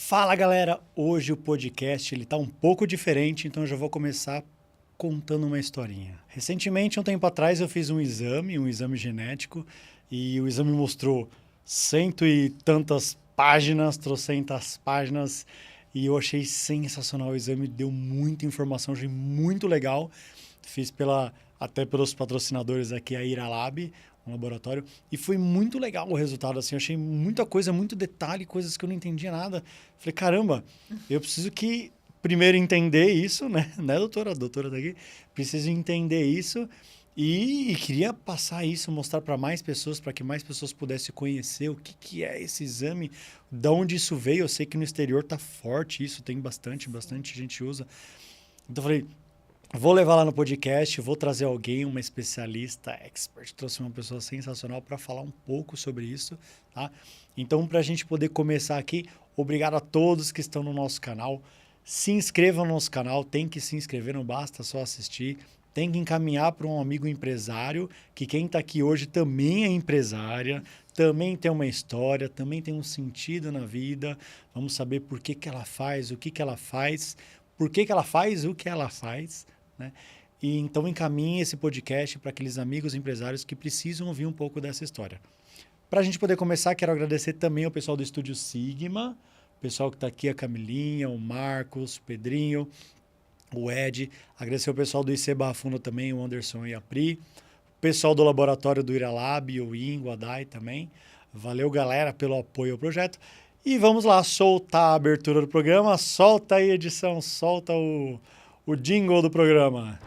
Fala, galera! Hoje o podcast ele tá um pouco diferente, então eu já vou começar contando uma historinha. Recentemente, um tempo atrás, eu fiz um exame genético, e o exame mostrou cento e tantas páginas, trocentas páginas, e eu achei sensacional o exame, deu muita informação, achei muito legal. Fiz até pelos patrocinadores aqui, a Iralab, um laboratório, e foi muito legal o resultado, assim, eu achei muita coisa, muito detalhe, coisas que eu não entendia nada. Falei, caramba, eu preciso primeiro entender isso, né, doutora? A doutora tá aqui. Preciso entender isso e queria passar isso, mostrar para mais pessoas, para que mais pessoas pudessem conhecer o que é esse exame, de onde isso veio. Eu sei que no exterior tá forte isso, tem bastante gente usa. Então eu falei, vou levar lá no podcast, vou trazer alguém, uma especialista, expert. Trouxe uma pessoa sensacional para falar um pouco sobre isso, tá? Então, para a gente poder começar aqui, obrigado a todos que estão no nosso canal. Se inscrevam no nosso canal, tem que se inscrever, não basta só assistir. Tem que encaminhar para um amigo empresário, que quem está aqui hoje também é empresária, também tem uma história, também tem um sentido na vida. Vamos saber por que ela faz, o que ela faz, por que ela faz o que ela faz, né? E então encaminhe esse podcast para aqueles amigos empresários que precisam ouvir um pouco dessa história. Para a gente poder começar, quero agradecer também ao pessoal do Estúdio Sigma, o pessoal que está aqui, a Camilinha, o Marcos, o Pedrinho, o Ed. Agradecer ao pessoal do IC Barra Funda também, o Anderson e a Pri. O pessoal do laboratório do Iralab, o Ingo, a Dai também. Valeu, galera, pelo apoio ao projeto. E vamos lá, soltar a abertura do programa. Solta aí, edição, solta o jingle do programa.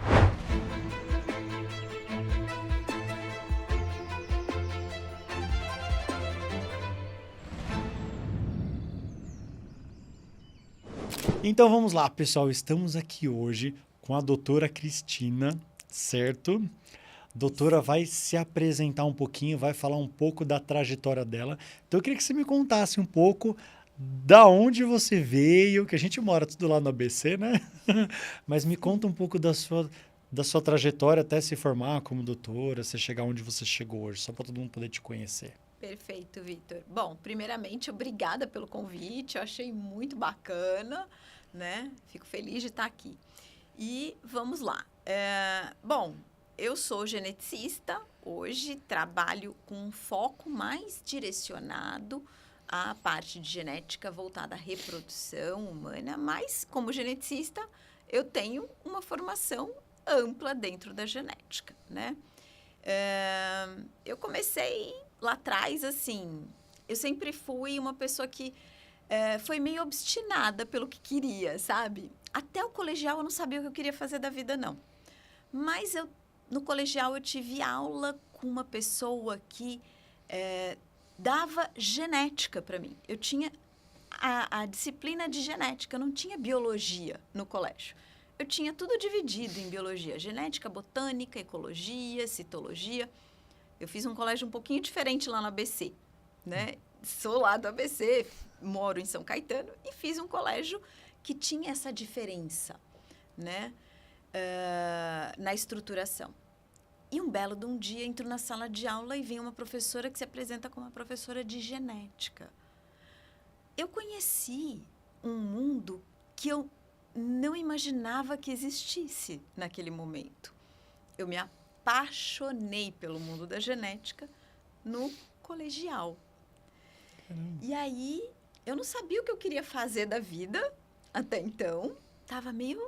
Então vamos lá, pessoal. Estamos aqui hoje com a doutora Cristina, certo? A doutora vai se apresentar um pouquinho, vai falar um pouco da trajetória dela. Então eu queria que você me contasse um pouco da onde você veio, que a gente mora tudo lá no ABC, né? Mas me conta um pouco da sua trajetória até se formar como doutora, você chegar onde você chegou hoje, só para todo mundo poder te conhecer. Perfeito, Vitor. Bom, primeiramente, obrigada pelo convite, eu achei muito bacana, né? Fico feliz de estar aqui. E vamos lá. Bom, eu sou geneticista, hoje trabalho com um foco mais direcionado à parte de genética voltada à reprodução humana, mas como geneticista, eu tenho uma formação ampla dentro da genética, né? Eu comecei lá atrás, assim, eu sempre fui uma pessoa que foi meio obstinada pelo que queria, sabe? Até o colegial eu não sabia o que eu queria fazer da vida, não. Mas no colegial eu tive aula com uma pessoa que dava genética para mim. Eu tinha a disciplina de genética, eu não tinha biologia no colégio. Eu tinha tudo dividido em biologia, genética, botânica, ecologia, citologia. Eu fiz um colégio um pouquinho diferente lá no ABC, né? Sou lá do ABC, moro em São Caetano e fiz um colégio que tinha essa diferença, né? Na estruturação. E um belo de um dia, entro na sala de aula e vem uma professora que se apresenta como uma professora de genética. Eu conheci um mundo que eu não imaginava que existisse naquele momento. Eu me apaixonei pelo mundo da genética no colegial. E aí, eu não sabia o que eu queria fazer da vida até então. Estava meio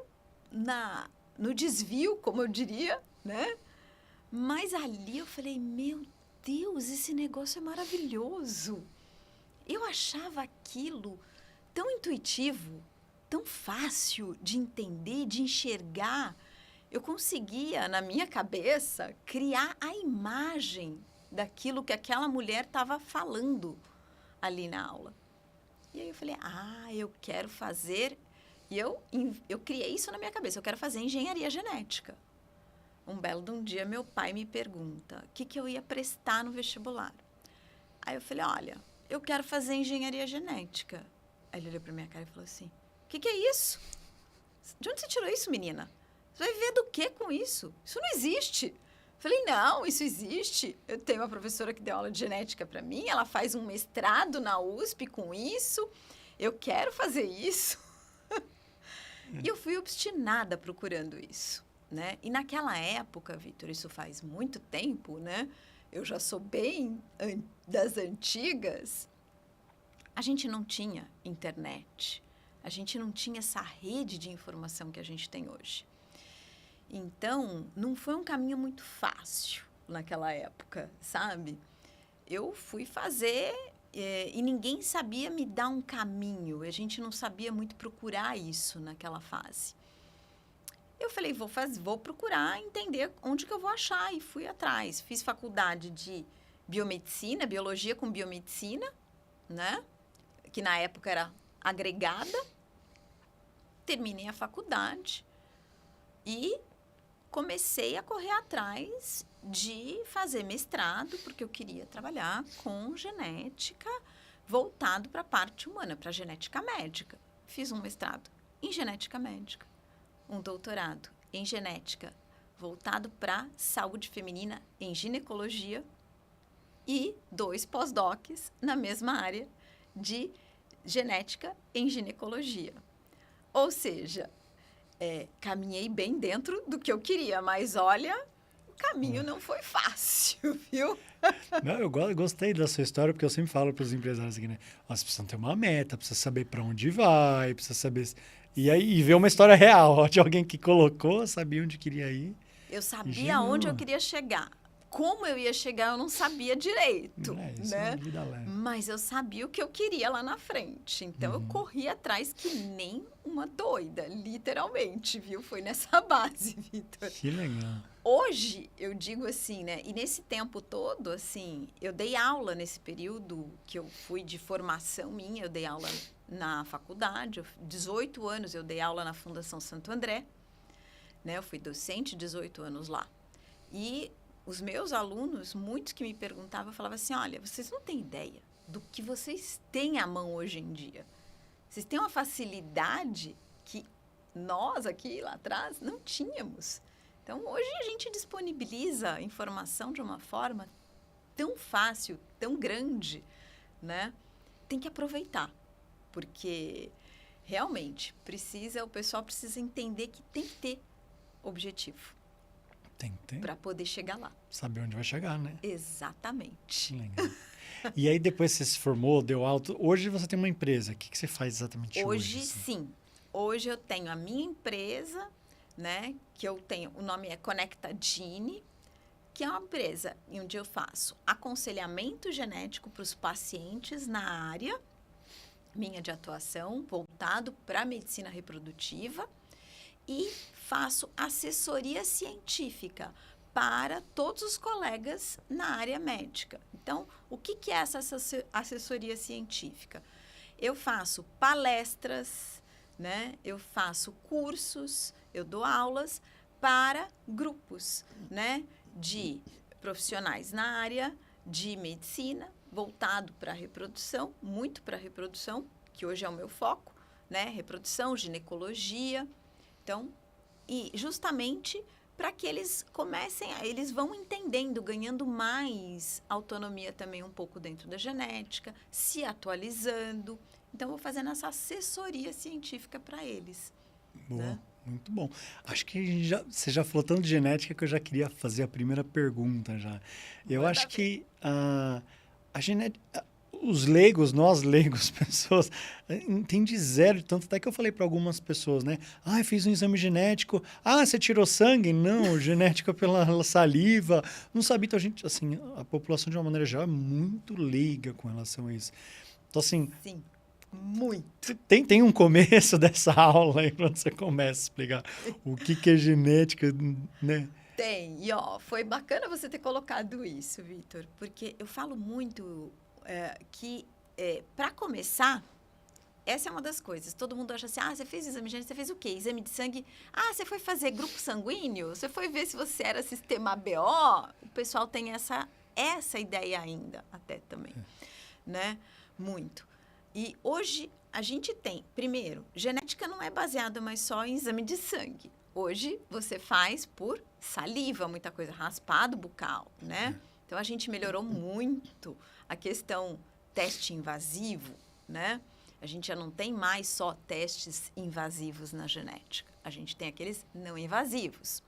no desvio, como eu diria, né? Mas ali eu falei, meu Deus, esse negócio é maravilhoso. Eu achava aquilo tão intuitivo, tão fácil de entender, de enxergar. Eu conseguia, na minha cabeça, criar a imagem daquilo que aquela mulher estava falando ali na aula. E aí eu falei, eu quero fazer... E eu criei isso na minha cabeça, eu quero fazer engenharia genética. Um belo de um dia, meu pai me pergunta o que eu ia prestar no vestibular. Aí eu falei, olha, eu quero fazer engenharia genética. Aí ele olhou para minha cara e falou assim, o que é isso? De onde você tirou isso, menina? Você vai viver do quê com isso? Isso não existe. Falei, não, isso existe. Eu tenho uma professora que deu aula de genética para mim, ela faz um mestrado na USP com isso. eu quero fazer isso. E eu fui obstinada procurando isso, né? E naquela época, Vitor, isso faz muito tempo, né? Eu já sou bem das antigas. A gente não tinha internet. A gente não tinha essa rede de informação que a gente tem hoje. Então, não foi um caminho muito fácil naquela época, sabe? Eu fui fazer e ninguém sabia me dar um caminho. A gente não sabia muito procurar isso naquela fase. Eu falei, vou procurar entender onde que eu vou achar. E fui atrás. Fiz faculdade de biomedicina, biologia com biomedicina, né? Que na época era agregada. Terminei a faculdade e comecei a correr atrás de fazer mestrado, porque eu queria trabalhar com genética voltado para a parte humana, para a genética médica. Fiz um mestrado em genética médica, um doutorado em genética voltado para saúde feminina em ginecologia e 2 pós-docs na mesma área de genética em ginecologia. Ou seja, caminhei bem dentro do que eu queria, mas olha, o caminho não foi fácil, viu? Não, eu gostei da sua história, porque eu sempre falo para os empresários aqui, né? Vocês precisam ter uma meta, precisa saber para onde vai, precisa saber... E aí, ver uma história real, de alguém que colocou, sabia onde queria ir. Eu sabia onde eu queria chegar. Como eu ia chegar, eu não sabia direito, Isso né? é vida leve. Mas eu sabia o que eu queria lá na frente. Então, eu corri atrás que nem uma doida, literalmente, viu? Foi nessa base, Vitor. Que legal. Hoje, eu digo assim, né? E nesse tempo todo, assim, eu dei aula nesse período que eu fui de formação minha, eu dei aula na faculdade, 18 anos eu dei aula na Fundação Santo André, né? Eu fui docente 18 anos lá. E os meus alunos, muitos que me perguntavam, falavam assim, olha, vocês não têm ideia do que vocês têm à mão hoje em dia. Vocês têm uma facilidade que nós aqui, lá atrás, não tínhamos. Então, hoje a gente disponibiliza a informação de uma forma tão fácil, tão grande, né? Tem que aproveitar, porque realmente o pessoal precisa entender que tem que ter objetivo. Tem que ter. Para poder chegar lá. Saber onde vai chegar, né? Exatamente. Legal. E aí, depois você se formou, deu alto. Hoje você tem uma empresa. O que você faz exatamente hoje? Hoje, assim? sim. Hoje eu tenho a minha empresa, né? Que eu tenho, o nome é Conecta Gene, que é uma empresa onde eu faço aconselhamento genético para os pacientes na área minha de atuação, voltado para a medicina reprodutiva. E faço assessoria científica para todos os colegas na área médica. Então, o que é essa assessoria científica? Eu faço palestras, né? Eu faço cursos, eu dou aulas para grupos, né? De profissionais na área de medicina, voltado para a reprodução, muito para a reprodução, que hoje é o meu foco, né? Reprodução, ginecologia. Então, e justamente para que eles eles vão entendendo, ganhando mais autonomia também um pouco dentro da genética, se atualizando. Então, eu vou fazendo essa assessoria científica para eles. Boa, né? Muito bom. Acho que você já falou tanto de genética que eu já queria fazer a primeira pergunta já. Eu acho que a genética... Os leigos, nós leigos, pessoas, entendem zero, tanto até que eu falei para algumas pessoas, né? Ah, fiz um exame genético. Ah, você tirou sangue? Não, genética pela saliva. Não sabia. Então, assim, a população, de uma maneira geral, é muito leiga com relação a isso. Então, assim... Sim, muito. Tem um começo dessa aula aí, para você começa a explicar o que é genética, né? Tem. E, foi bacana você ter colocado isso, Vitor, porque eu falo muito... que, para começar, essa é uma das coisas. Todo mundo acha assim, você fez exame genético, você fez o quê? Exame de sangue? Você foi fazer grupo sanguíneo? Você foi ver se você era sistema ABO? O pessoal tem essa ideia ainda, até também, né? Muito. E hoje, a gente tem, primeiro, genética não é baseada mais só em exame de sangue. Hoje, você faz por saliva, muita coisa, raspado bucal, né? Então, a gente melhorou muito a questão teste invasivo, né? A gente já não tem mais só testes invasivos na genética. A gente tem aqueles não invasivos.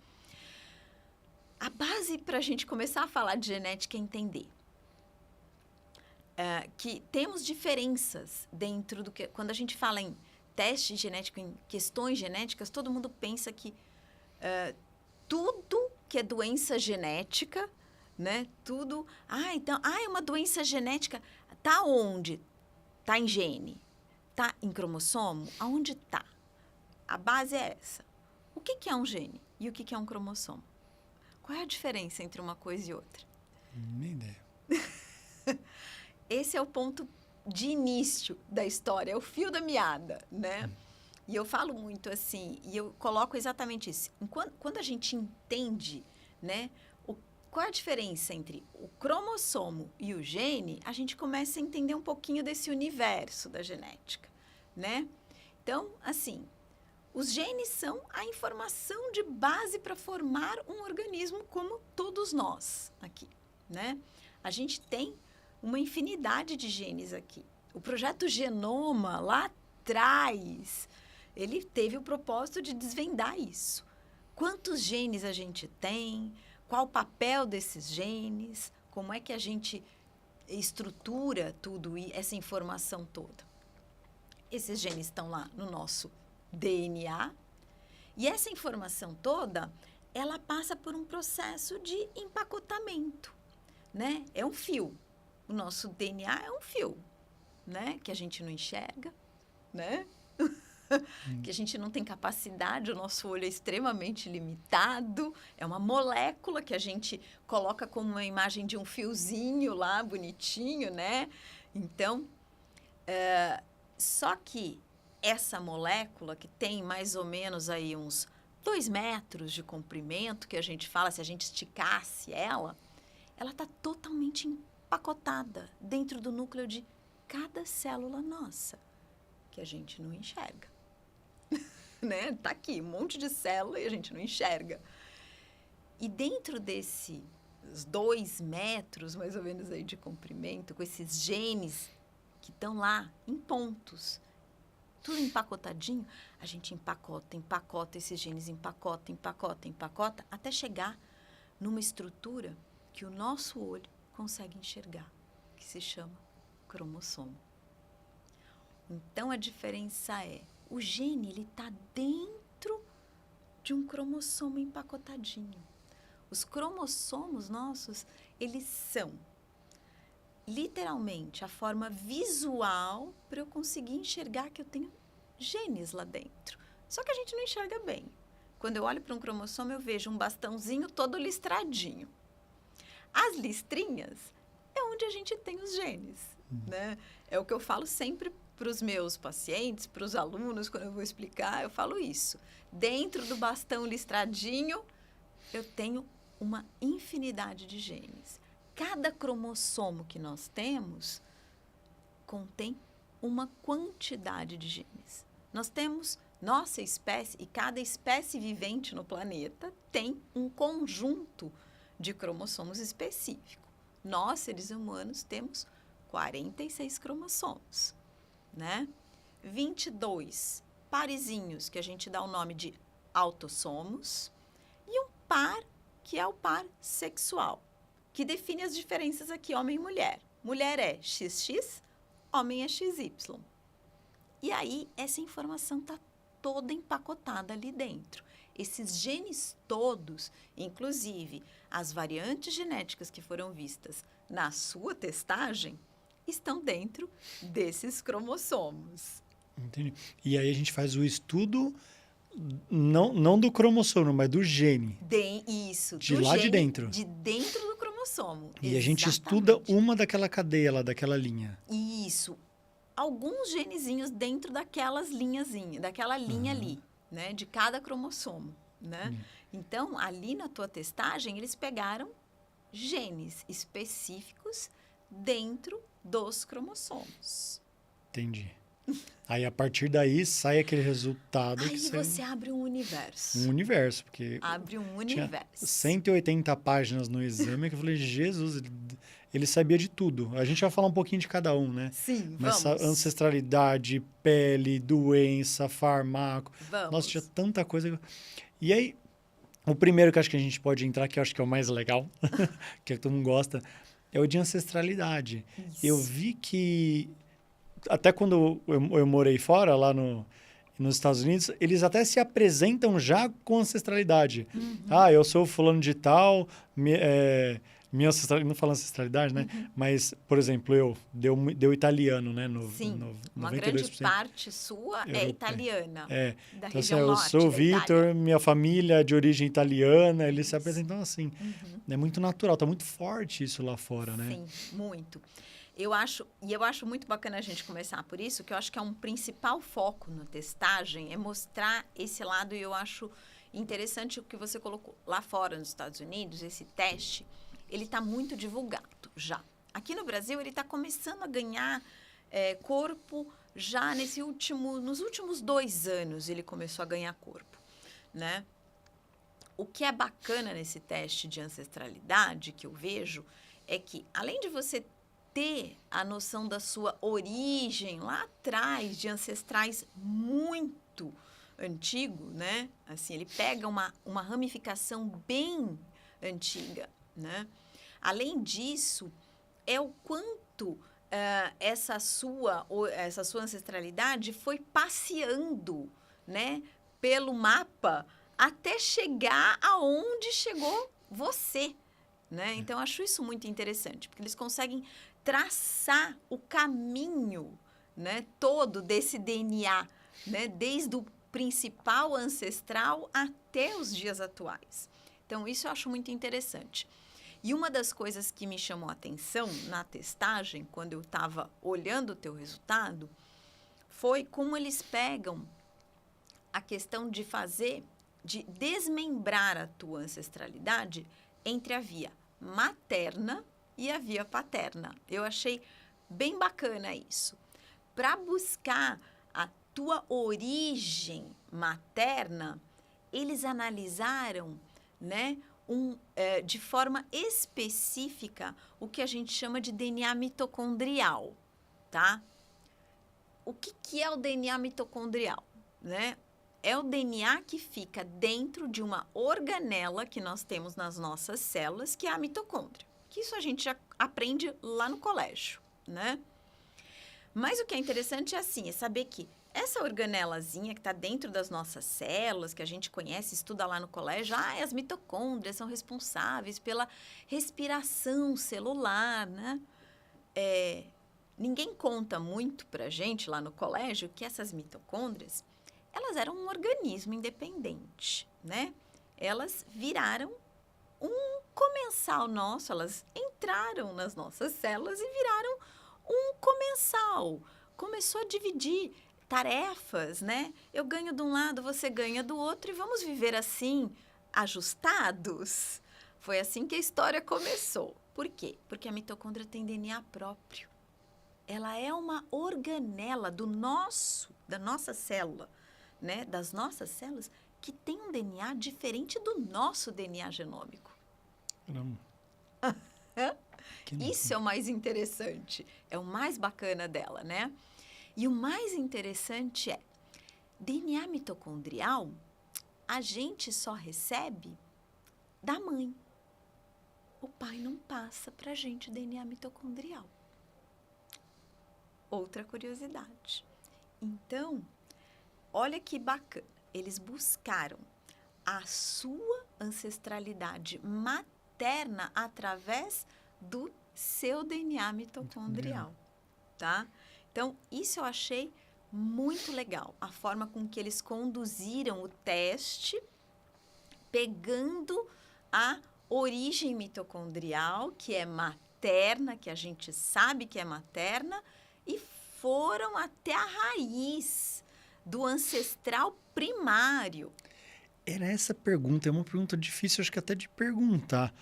A base para a gente começar a falar de genética é entender que temos diferenças dentro do que... Quando a gente fala em teste genético, em questões genéticas, todo mundo pensa que tudo que é doença genética, né? Tudo... então, é uma doença genética. Tá onde? Tá em gene. Tá em cromossomo? Aonde está? A base é essa. O que é um gene e o que é um cromossomo? Qual é a diferença entre uma coisa e outra? Nem ideia. Esse é o ponto de início da história, é o fio da meada, né? E eu falo muito assim, e eu coloco exatamente isso. Quando a gente entende, né, qual é a diferença entre o cromossomo e o gene, a gente começa a entender um pouquinho desse universo da genética, né? Então, assim, os genes são a informação de base para formar um organismo como todos nós aqui, né? A gente tem uma infinidade de genes aqui. O projeto Genoma, lá atrás, ele teve o propósito de desvendar isso. Quantos genes a gente tem? Qual o papel desses genes? Como é que a gente estrutura tudo e essa informação toda? Esses genes estão lá no nosso DNA. E essa informação toda, ela passa por um processo de empacotamento, né? É um fio. O nosso DNA é um fio, né? Que a gente não enxerga, né? Que a gente não tem capacidade, o nosso olho é extremamente limitado. É uma molécula que a gente coloca como uma imagem de um fiozinho lá, bonitinho, né? Então, só que essa molécula, que tem mais ou menos aí uns 2 metros de comprimento, que a gente fala, se a gente esticasse ela está totalmente empacotada dentro do núcleo de cada célula nossa, que a gente não enxerga. Né? Tá aqui, um monte de célula e a gente não enxerga. E dentro desses 2 metros, mais ou menos, aí de comprimento, com esses genes que estão lá em pontos, tudo empacotadinho, a gente empacota esses genes, empacota, até chegar numa estrutura que o nosso olho consegue enxergar, que se chama cromossomo. Então, a diferença é, o gene, ele está dentro de um cromossomo empacotadinho. Os cromossomos nossos, eles são literalmente a forma visual para eu conseguir enxergar que eu tenho genes lá dentro. Só que a gente não enxerga bem. Quando eu olho para um cromossomo, eu vejo um bastãozinho todo listradinho. As listrinhas é onde a gente tem os genes, né? É o que eu falo sempre para os meus pacientes, para os alunos, quando eu vou explicar, eu falo isso. Dentro do bastão listradinho, eu tenho uma infinidade de genes. Cada cromossomo que nós temos contém uma quantidade de genes. Nós temos nossa espécie, e cada espécie vivente no planeta tem um conjunto de cromossomos específico. Nós, seres humanos, temos 46 cromossomos, né? 22 parezinhos, que a gente dá o nome de autossomos, e um par, que é o par sexual, que define as diferenças aqui, homem e mulher. Mulher é XX, homem é XY. E aí, essa informação está toda empacotada ali dentro. Esses genes todos, inclusive as variantes genéticas que foram vistas na sua testagem, estão dentro desses cromossomos. Entendi. E aí a gente faz o estudo não do cromossomo, mas do gene. Isso. De lá de dentro. De dentro do cromossomo. E a gente estuda uma daquela cadeia lá, daquela linha. Isso. Alguns genezinhos dentro daquelas linhazinhas, daquela linha ali, né? De cada cromossomo, né? Então, ali na tua testagem, eles pegaram genes específicos dentro dos cromossomos. Entendi. Aí, a partir daí, sai aquele resultado. Aí você abre um universo. Um universo, porque... Abre um universo. 180 páginas no exame, que eu falei, Jesus, ele sabia de tudo. A gente vai falar um pouquinho de cada um, né? Sim, Mas vamos. ancestralidade, pele, doença, farmaco. Vamos. Nossa, tinha tanta coisa. E aí, o primeiro que acho que a gente pode entrar, que eu acho que é o mais legal, que todo mundo gosta, é o de ancestralidade. Isso. Eu vi que, até quando eu morei fora, lá nos Estados Unidos, eles até se apresentam já com ancestralidade. Ah, eu sou fulano de tal, minha ancestralidade, não falo ancestralidade, né? Mas, por exemplo, deu italiano, né? Sim, uma 92%. grande parte sua é Europeia. italiana, da Então, assim, região eu norte sou o da Vitor, Itália. minha família é de origem italiana, eles se Isso. apresentam assim. É muito natural, tá muito forte isso lá fora, né? Sim, muito. Eu acho muito bacana a gente começar por isso, que eu acho que é um principal foco na testagem, é mostrar esse lado, e eu acho interessante o que você colocou. Lá fora, nos Estados Unidos, esse teste, ele está muito divulgado já. Aqui no Brasil, ele está começando a ganhar corpo já nos últimos 2 anos, ele começou a ganhar corpo, né? O que é bacana nesse teste de ancestralidade, que eu vejo, é que, além de você ter a noção da sua origem lá atrás, de ancestrais muito antigo, né? Assim, ele pega uma ramificação bem antiga, né? Além disso, é o quanto essa sua ancestralidade foi passeando, né? Pelo mapa até chegar aonde chegou você, né? Então, acho isso muito interessante, porque eles conseguem traçar o caminho, né, todo desse DNA, né, desde o principal ancestral até os dias atuais. Então, isso eu acho muito interessante. E uma das coisas que me chamou a atenção na testagem, quando eu estava olhando o teu resultado, foi como eles pegam a questão de desmembrar a tua ancestralidade entre a via materna e a via paterna. Eu achei bem bacana isso. Para buscar a tua origem materna, eles analisaram, né, de forma específica o que a gente chama de DNA mitocondrial, tá? O que é o DNA mitocondrial, né? É o DNA que fica dentro de uma organela que nós temos nas nossas células, que é a mitocôndria. Que isso a gente já aprende lá no colégio, né? Mas o que é interessante é saber que essa organelazinha que está dentro das nossas células, que a gente conhece, estuda lá no colégio, as mitocôndrias são responsáveis pela respiração celular, né? Ninguém conta muito pra gente lá no colégio que essas mitocôndrias, elas eram um organismo independente, né? Elas viraram um comensal nosso, elas entraram nas nossas células e viraram um comensal. Começou a dividir tarefas, né? Eu ganho de um lado, você ganha do outro e vamos viver assim, ajustados. Foi assim que a história começou. Por quê? Porque a mitocôndria tem DNA próprio. Ela é uma organela da nossa célula, né? Das nossas células, que tem um DNA diferente do nosso DNA genômico. Isso é o mais interessante, é o mais bacana dela, né? E o mais interessante é, DNA mitocondrial, a gente só recebe da mãe. O pai não passa pra gente DNA mitocondrial. Outra curiosidade. Então, olha que bacana, eles buscaram a sua ancestralidade materna através do seu DNA mitocondrial, tá? Então, isso eu achei muito legal, a forma com que eles conduziram o teste, pegando a origem mitocondrial, que é materna, que a gente sabe que é materna, e foram até a raiz do ancestral primário. Era essa pergunta, é uma pergunta difícil, acho que até de perguntar.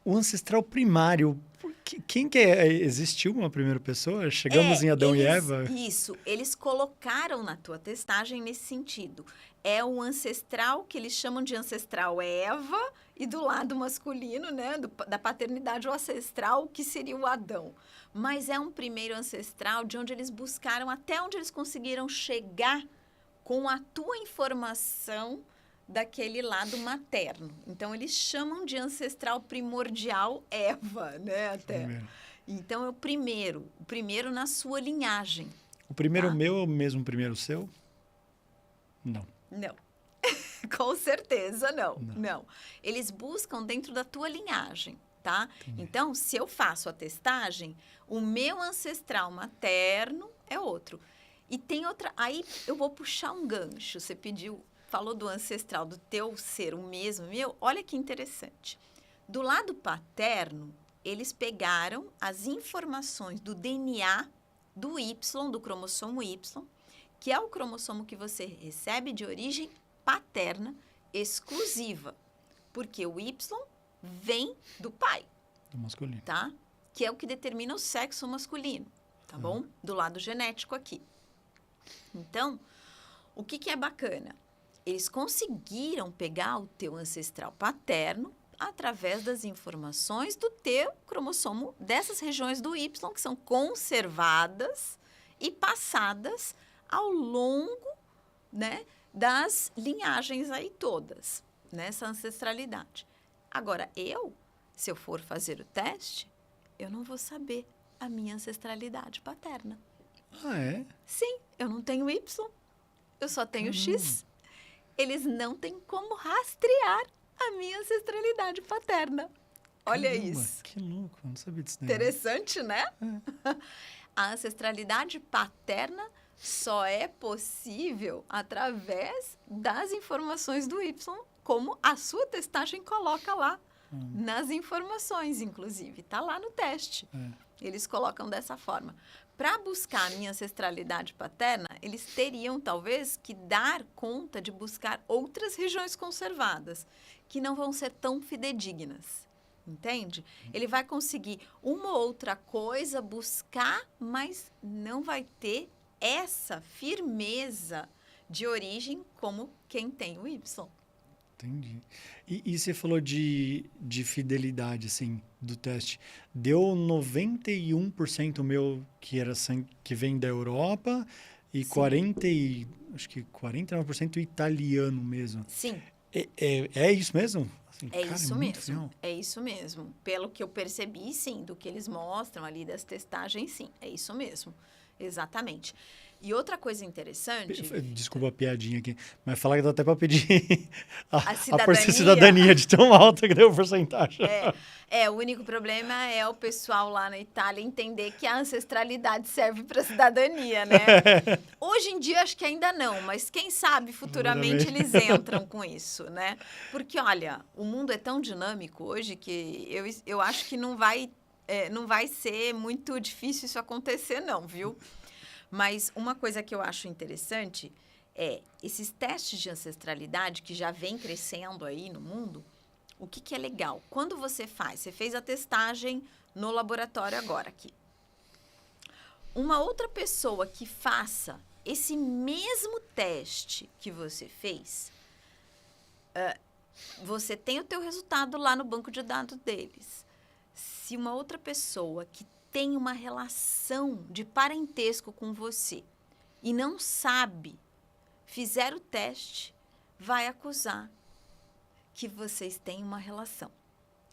O ancestral primário, por Quem que é? Existiu uma primeira pessoa? Chegamos em Adão e Eva? Isso, eles colocaram na tua testagem nesse sentido. É o ancestral, que eles chamam de ancestral Eva, e do lado masculino, né, da paternidade, o ancestral, que seria o Adão. Mas é um primeiro ancestral de onde eles buscaram, até onde eles conseguiram chegar com a tua informação daquele lado materno. Então, eles chamam de ancestral primordial Eva, né, até. Primeiro. Então, é o primeiro na sua linhagem. O primeiro Tá. meu é o mesmo primeiro seu? Não. Não. Com certeza não. Eles buscam dentro da tua linhagem, tá? Entendi. Então, se eu faço a testagem, o meu ancestral materno é outro. E tem outra... Aí, eu vou puxar um gancho. Você falou do ancestral, do teu ser, o mesmo meu. Olha que interessante. Do lado paterno, eles pegaram as informações do DNA do Y, do cromossomo Y, que é o cromossomo que você recebe de origem paterna exclusiva, porque o Y vem do pai, Do masculino. tá? Que é o que determina o sexo masculino, tá bom? Do lado genético aqui. Então, o que é bacana? Eles conseguiram pegar o teu ancestral paterno através das informações do teu cromossomo, dessas regiões do Y, que são conservadas e passadas ao longo, né, das linhagens aí todas, nessa ancestralidade. Agora, se eu for fazer o teste, eu não vou saber a minha ancestralidade paterna. Ah, é? Sim, eu não tenho Y, eu só tenho X. Eles não têm como rastrear a minha ancestralidade paterna. Olha Caramba, isso. Que louco, eu não sabia disso. Interessante, né? A ancestralidade paterna só é possível através das informações do Y, como a sua testagem coloca lá nas informações, inclusive. Está lá no teste. Eles colocam dessa forma. Para buscar a minha ancestralidade paterna, eles teriam, talvez, que dar conta de buscar outras regiões conservadas, que não vão ser tão fidedignas. Entende? Ele vai conseguir uma ou outra coisa, buscar, mas não vai ter essa firmeza de origem como quem tem o Y. Entendi. E você falou de fidelidade, assim, do teste. Deu 91% meu que era sangue, que vem da Europa e Sim. acho que 49% italiano mesmo. Sim. É isso mesmo? Assim, É cara, isso muito mesmo. fiel. É isso mesmo. Pelo que eu percebi, sim, do que eles mostram ali das testagens, sim. É isso mesmo. Exatamente. E outra coisa interessante... Desculpa a piadinha aqui, mas falar que dá até para pedir a cidadania. cidadania de tão alta que deu a porcentagem. O único problema é o pessoal lá na Itália entender que a ancestralidade serve para cidadania, né? Hoje em dia acho que ainda não, mas quem sabe futuramente eles entram com isso, né? Porque, olha, o mundo é tão dinâmico hoje que eu acho que não vai ser muito difícil isso acontecer, não, viu? Mas uma coisa que eu acho interessante é esses testes de ancestralidade que já vem crescendo aí no mundo. O que é legal? Quando você fez a testagem no laboratório agora aqui. Uma outra pessoa que faça esse mesmo teste que você fez, você tem o teu resultado lá no banco de dados deles. Se uma outra pessoa que tem uma relação de parentesco com você e não sabe, fizer o teste, vai acusar que vocês têm uma relação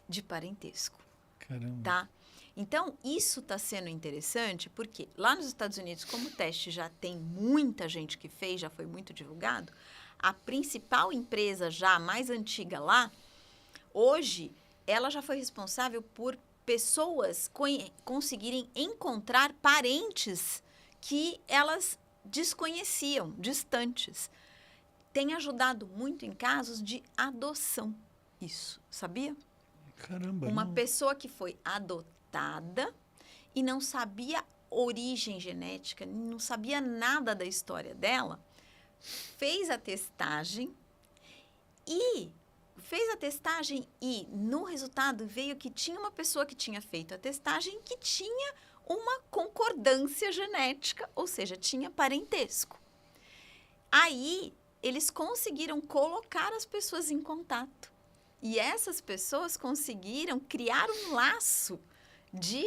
de parentesco. Caramba. Tá? Então, isso está sendo interessante porque lá nos Estados Unidos, como o teste já tem muita gente que fez, já foi muito divulgado, a principal empresa já mais antiga lá, hoje, ela já foi responsável por pessoas conseguirem encontrar parentes que elas desconheciam, distantes. Tem ajudado muito em casos de adoção. Isso, sabia? Caramba. Uma pessoa que foi adotada e não sabia origem genética, não sabia nada da história dela, fez a testagem e fez a testagem e no resultado veio que tinha uma pessoa que tinha feito a testagem que tinha uma concordância genética, ou seja, tinha parentesco. Aí, eles conseguiram colocar as pessoas em contato. E essas pessoas conseguiram criar um laço de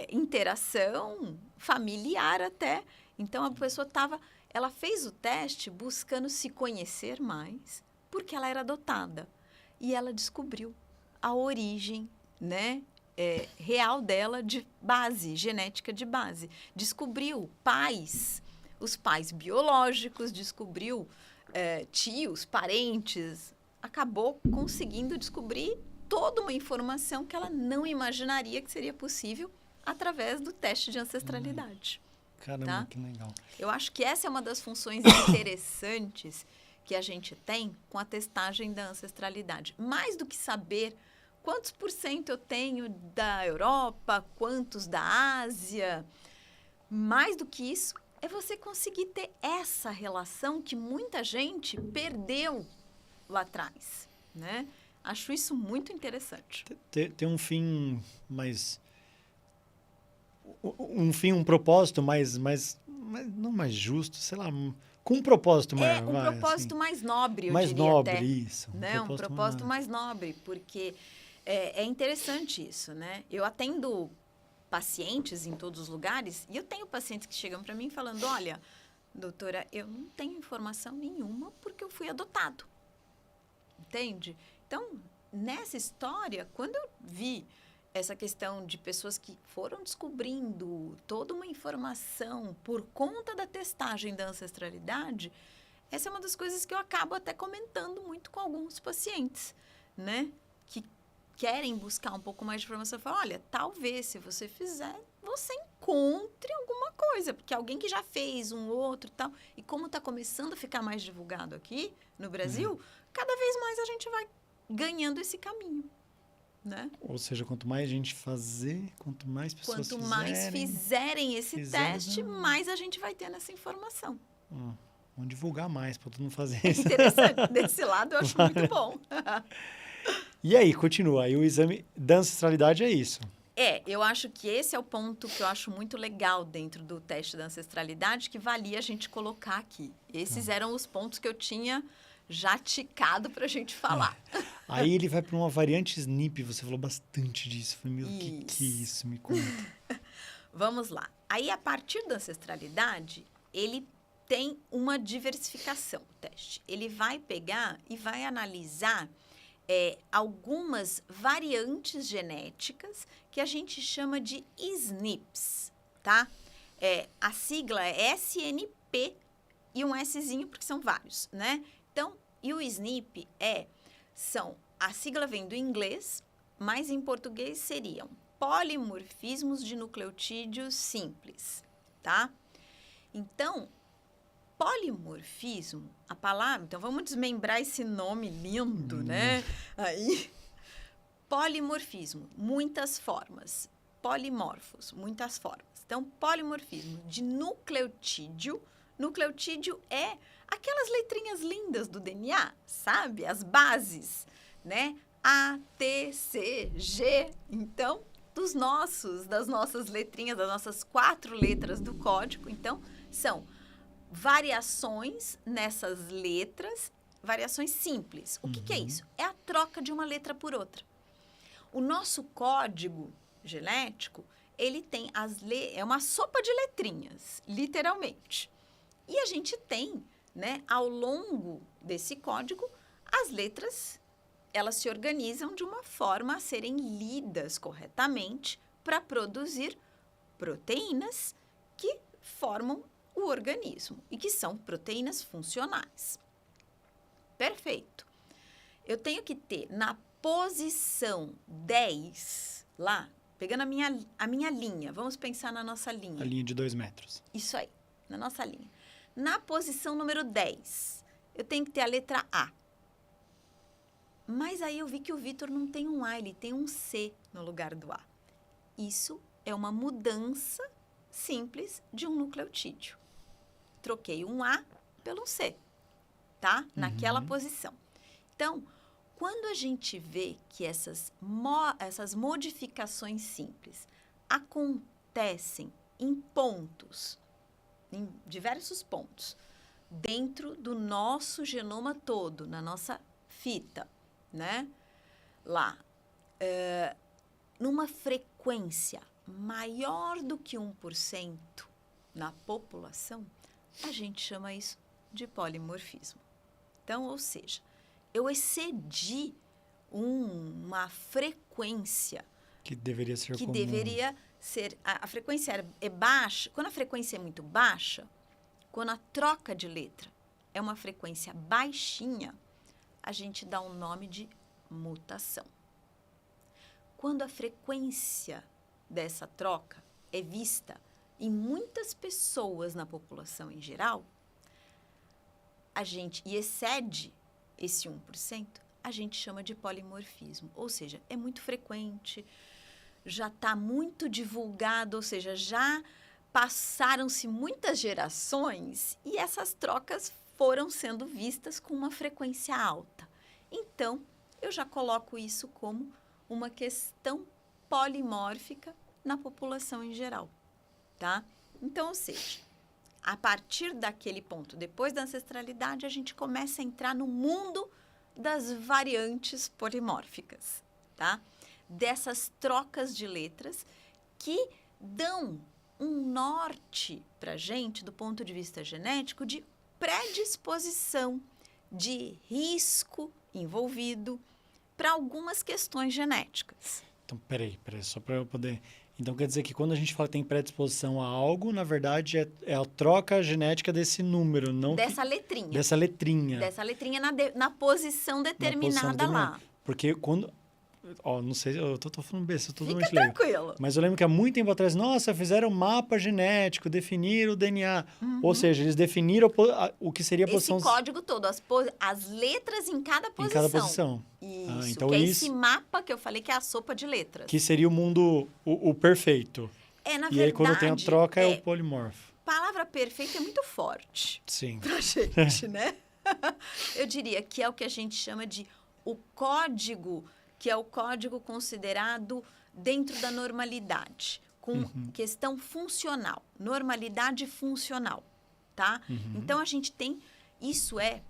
interação familiar até. Então, a pessoa ela fez o teste buscando se conhecer mais, porque ela era adotada. E ela descobriu a origem, né, real dela de base, genética de base. Descobriu os pais biológicos, descobriu tios, parentes, acabou conseguindo descobrir toda uma informação que ela não imaginaria que seria possível através do teste de ancestralidade. Caramba, tá? Que legal. Eu acho que essa é uma das funções interessantes que a gente tem com a testagem da ancestralidade. Mais do que saber quantos % eu tenho da Europa, quantos da Ásia, mais do que isso, é você conseguir ter essa relação que muita gente perdeu lá atrás, né? Acho isso muito interessante. Tem um fim mais... um propósito mais não mais justo, sei lá, com um propósito mais... um propósito assim, mais nobre, eu mais diria nobre, até. isso. Né? Um propósito mais nobre, porque é interessante isso, né? Eu atendo pacientes em todos os lugares e eu tenho pacientes que chegam para mim falando, olha, doutora, eu não tenho informação nenhuma porque eu fui adotado. Entende? Então, nessa história, quando eu vi essa questão de pessoas que foram descobrindo toda uma informação por conta da testagem da ancestralidade, essa é uma das coisas que eu acabo até comentando muito com alguns pacientes, né? Que querem buscar um pouco mais de informação. Eu falo, olha, talvez se você fizer, você encontre alguma coisa, porque alguém que já fez um outro e tal, e como está começando a ficar mais divulgado aqui no Brasil, cada vez mais a gente vai ganhando esse caminho. Né? Ou seja, quanto mais gente fazer, quanto mais pessoas Quanto mais fizerem esse teste, mais a gente vai tendo essa informação. Vamos divulgar mais para todo mundo fazer isso. Interessante. Desse lado eu acho muito bom. E aí, continua. Aí o exame da ancestralidade é isso. Eu acho que esse é o ponto que eu acho muito legal dentro do teste da ancestralidade, que valia a gente colocar aqui. Esses eram os pontos que eu tinha já ticado para a gente falar. Aí ele vai para uma variante SNP, você falou bastante disso. Falei, meu, o que é isso? Me conta. Vamos lá. Aí, a partir da ancestralidade, ele tem uma diversificação, o teste. Ele vai pegar e vai analisar algumas variantes genéticas que a gente chama de SNPs, tá? A sigla é SNP e um Szinho, porque são vários, né? Então, e o SNP a sigla vem do inglês, mas em português seriam polimorfismos de nucleotídeos simples, tá? Então, polimorfismo, a palavra... Então, vamos desmembrar esse nome lindo, né? Aí, polimorfismo, muitas formas. Polimorfos, muitas formas. Então, polimorfismo de nucleotídeo. Nucleotídeo é aquelas letrinhas lindas do DNA, sabe? As bases, né? A, T, C, G. Então, das nossas letrinhas, das nossas 4 letras do código. Então, são variações nessas letras, variações simples. O que é isso? É a troca de uma letra por outra. O nosso código genético, ele tem é uma sopa de letrinhas, literalmente. E a gente tem, né, ao longo desse código, as letras, elas se organizam de uma forma a serem lidas corretamente para produzir proteínas que formam o organismo e que são proteínas funcionais. Perfeito. Eu tenho que ter na posição 10, lá, pegando a minha linha, vamos pensar na nossa linha. A linha de 2 metros. Isso aí, na nossa linha. Na posição número 10, eu tenho que ter a letra A. Mas aí eu vi que o Vitor não tem um A, ele tem um C no lugar do A. Isso é uma mudança simples de um nucleotídeo. Troquei um A pelo C, tá? Naquela posição. Então, Quando a gente vê que essas modificações simples acontecem em pontos, em diversos pontos, dentro do nosso genoma todo, na nossa fita, né? Lá, numa frequência maior do que 1% na população, a gente chama isso de polimorfismo. Então, ou seja, eu excedi uma frequência Que deveria ser que comum. deveria ser... A frequência é baixa. Quando a frequência é muito baixa, quando a troca de letra é uma frequência baixinha, a gente dá um nome de mutação. Quando a frequência dessa troca é vista em muitas pessoas na população em geral, e excede esse 1%, a gente chama de polimorfismo. Ou seja, é muito frequente, já está muito divulgado, ou seja, já passaram-se muitas gerações e essas trocas foram sendo vistas com uma frequência alta. Então, eu já coloco isso como uma questão polimórfica na população em geral, tá? Então, ou seja, a partir daquele ponto, depois da ancestralidade, a gente começa a entrar no mundo das variantes polimórficas, tá? Dessas trocas de letras que dão um norte para a gente, do ponto de vista genético, de predisposição, de risco envolvido para algumas questões genéticas. Então, peraí, só para eu poder... Então, quer dizer que quando a gente fala que tem predisposição a algo, na verdade, é a troca genética desse número, não... Dessa letrinha. Dessa letrinha. Dessa letrinha na posição determinada lá. Porque quando... Ó, não sei, eu tô falando besta, eu tô totalmente Fica leigo. tranquilo. Mas eu lembro que há muito tempo atrás, nossa, fizeram um mapa genético, definiram o DNA. Ou seja, eles definiram o que seria a posição... Esse código todo, as letras em cada posição. Em cada posição. Isso, então que é isso... esse mapa que eu falei que é a sopa de letras. Que seria o mundo, o perfeito. Na e verdade... aí, quando tem a troca, é o polimorfo. Palavra perfeita é muito forte. Sim. Pra gente, né? Eu diria que é o que a gente chama de o código, que é o código considerado dentro da normalidade, com questão funcional, normalidade funcional, tá? Então, a gente tem, isso é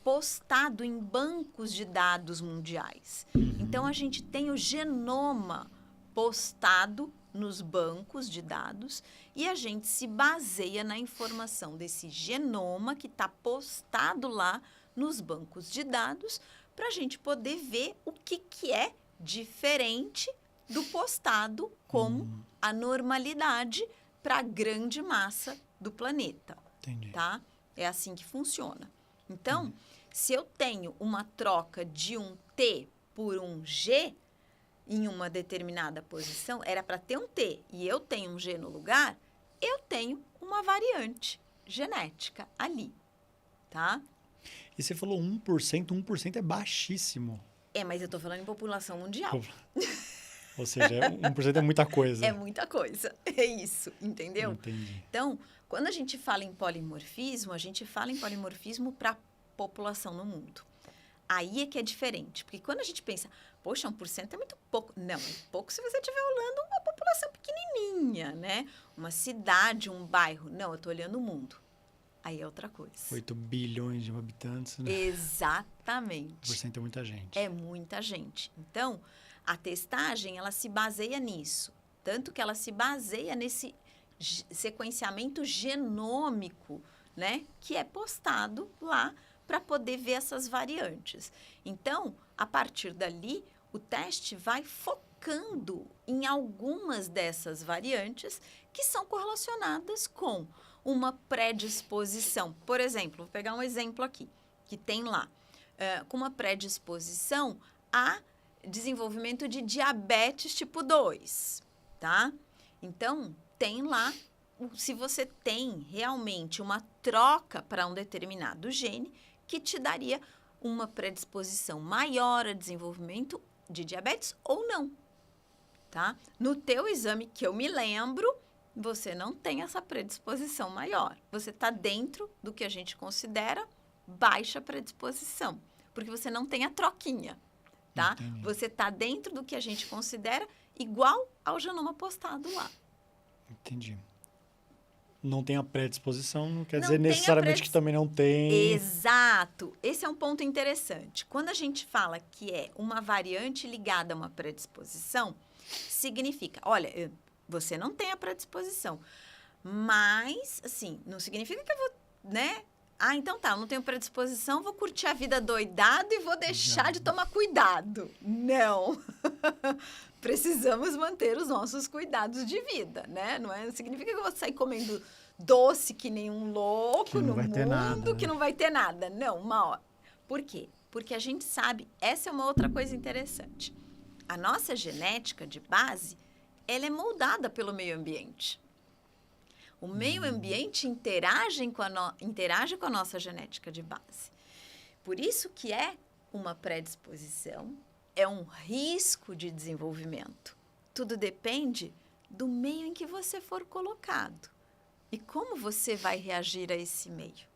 postado em bancos de dados mundiais. Então, a gente tem o genoma postado nos bancos de dados e a gente se baseia na informação desse genoma que está postado lá nos bancos de dados para a gente poder ver o que é diferente do postado como a normalidade para a grande massa do planeta. Entendi. Tá? É assim que funciona. Então, se eu tenho uma troca de um T por um G em uma determinada posição, era para ter um T e eu tenho um G no lugar, eu tenho uma variante genética ali, tá? E você falou 1% é baixíssimo. Mas eu tô falando em população mundial. Ou seja, 1% é muita coisa. É muita coisa, é isso, entendeu? Entendi. Então, quando a gente fala em polimorfismo, a gente fala em polimorfismo para população no mundo. Aí é que é diferente, porque quando a gente pensa, poxa, 1% é muito pouco. Não, é pouco se você estiver olhando uma população pequenininha, né? Uma cidade, um bairro. Não, eu tô olhando o mundo. Aí é outra coisa. 8 bilhões de habitantes, né? Exatamente. 1% é muita gente. É muita gente. Então, a testagem, ela se baseia nisso. Tanto que ela se baseia nesse sequenciamento genômico, né? Que é postado lá para poder ver essas variantes. Então, a partir dali, o teste vai focando em algumas dessas variantes que são correlacionadas com uma predisposição. Por exemplo, vou pegar um exemplo aqui, que tem lá, com uma predisposição a desenvolvimento de diabetes tipo 2, tá? Então, tem lá, se você tem realmente uma troca para um determinado gene, que te daria uma predisposição maior a desenvolvimento de diabetes ou não, tá? No teu exame, que eu me lembro, você não tem essa predisposição maior. Você está dentro do que a gente considera baixa predisposição. porque você não tem a troquinha, tá? Entendi. Você tá dentro do que a gente considera igual ao genoma postado lá. Entendi. Não tem a predisposição, não quer Não dizer tem a necessariamente que também não tem. Exato. Esse é um ponto interessante. Quando a gente fala que é uma variante ligada a uma predisposição, significa, olha, você não tem a predisposição, mas, assim, não significa que eu vou, né? Ah, então tá, eu não tenho predisposição, vou curtir a vida doidado e vou deixar de tomar cuidado. Não. Precisamos manter os nossos cuidados de vida, né? Não significa que eu vou sair comendo doce que nem um louco no mundo, que não vai ter nada. Não, uma hora. Por quê? Porque a gente sabe, essa é uma outra coisa interessante. A nossa genética de base, ela é moldada pelo meio ambiente. O meio ambiente interage com a nossa genética de base. Por isso que é uma predisposição, é um risco de desenvolvimento. Tudo depende do meio em que você for colocado. E como você vai reagir a esse meio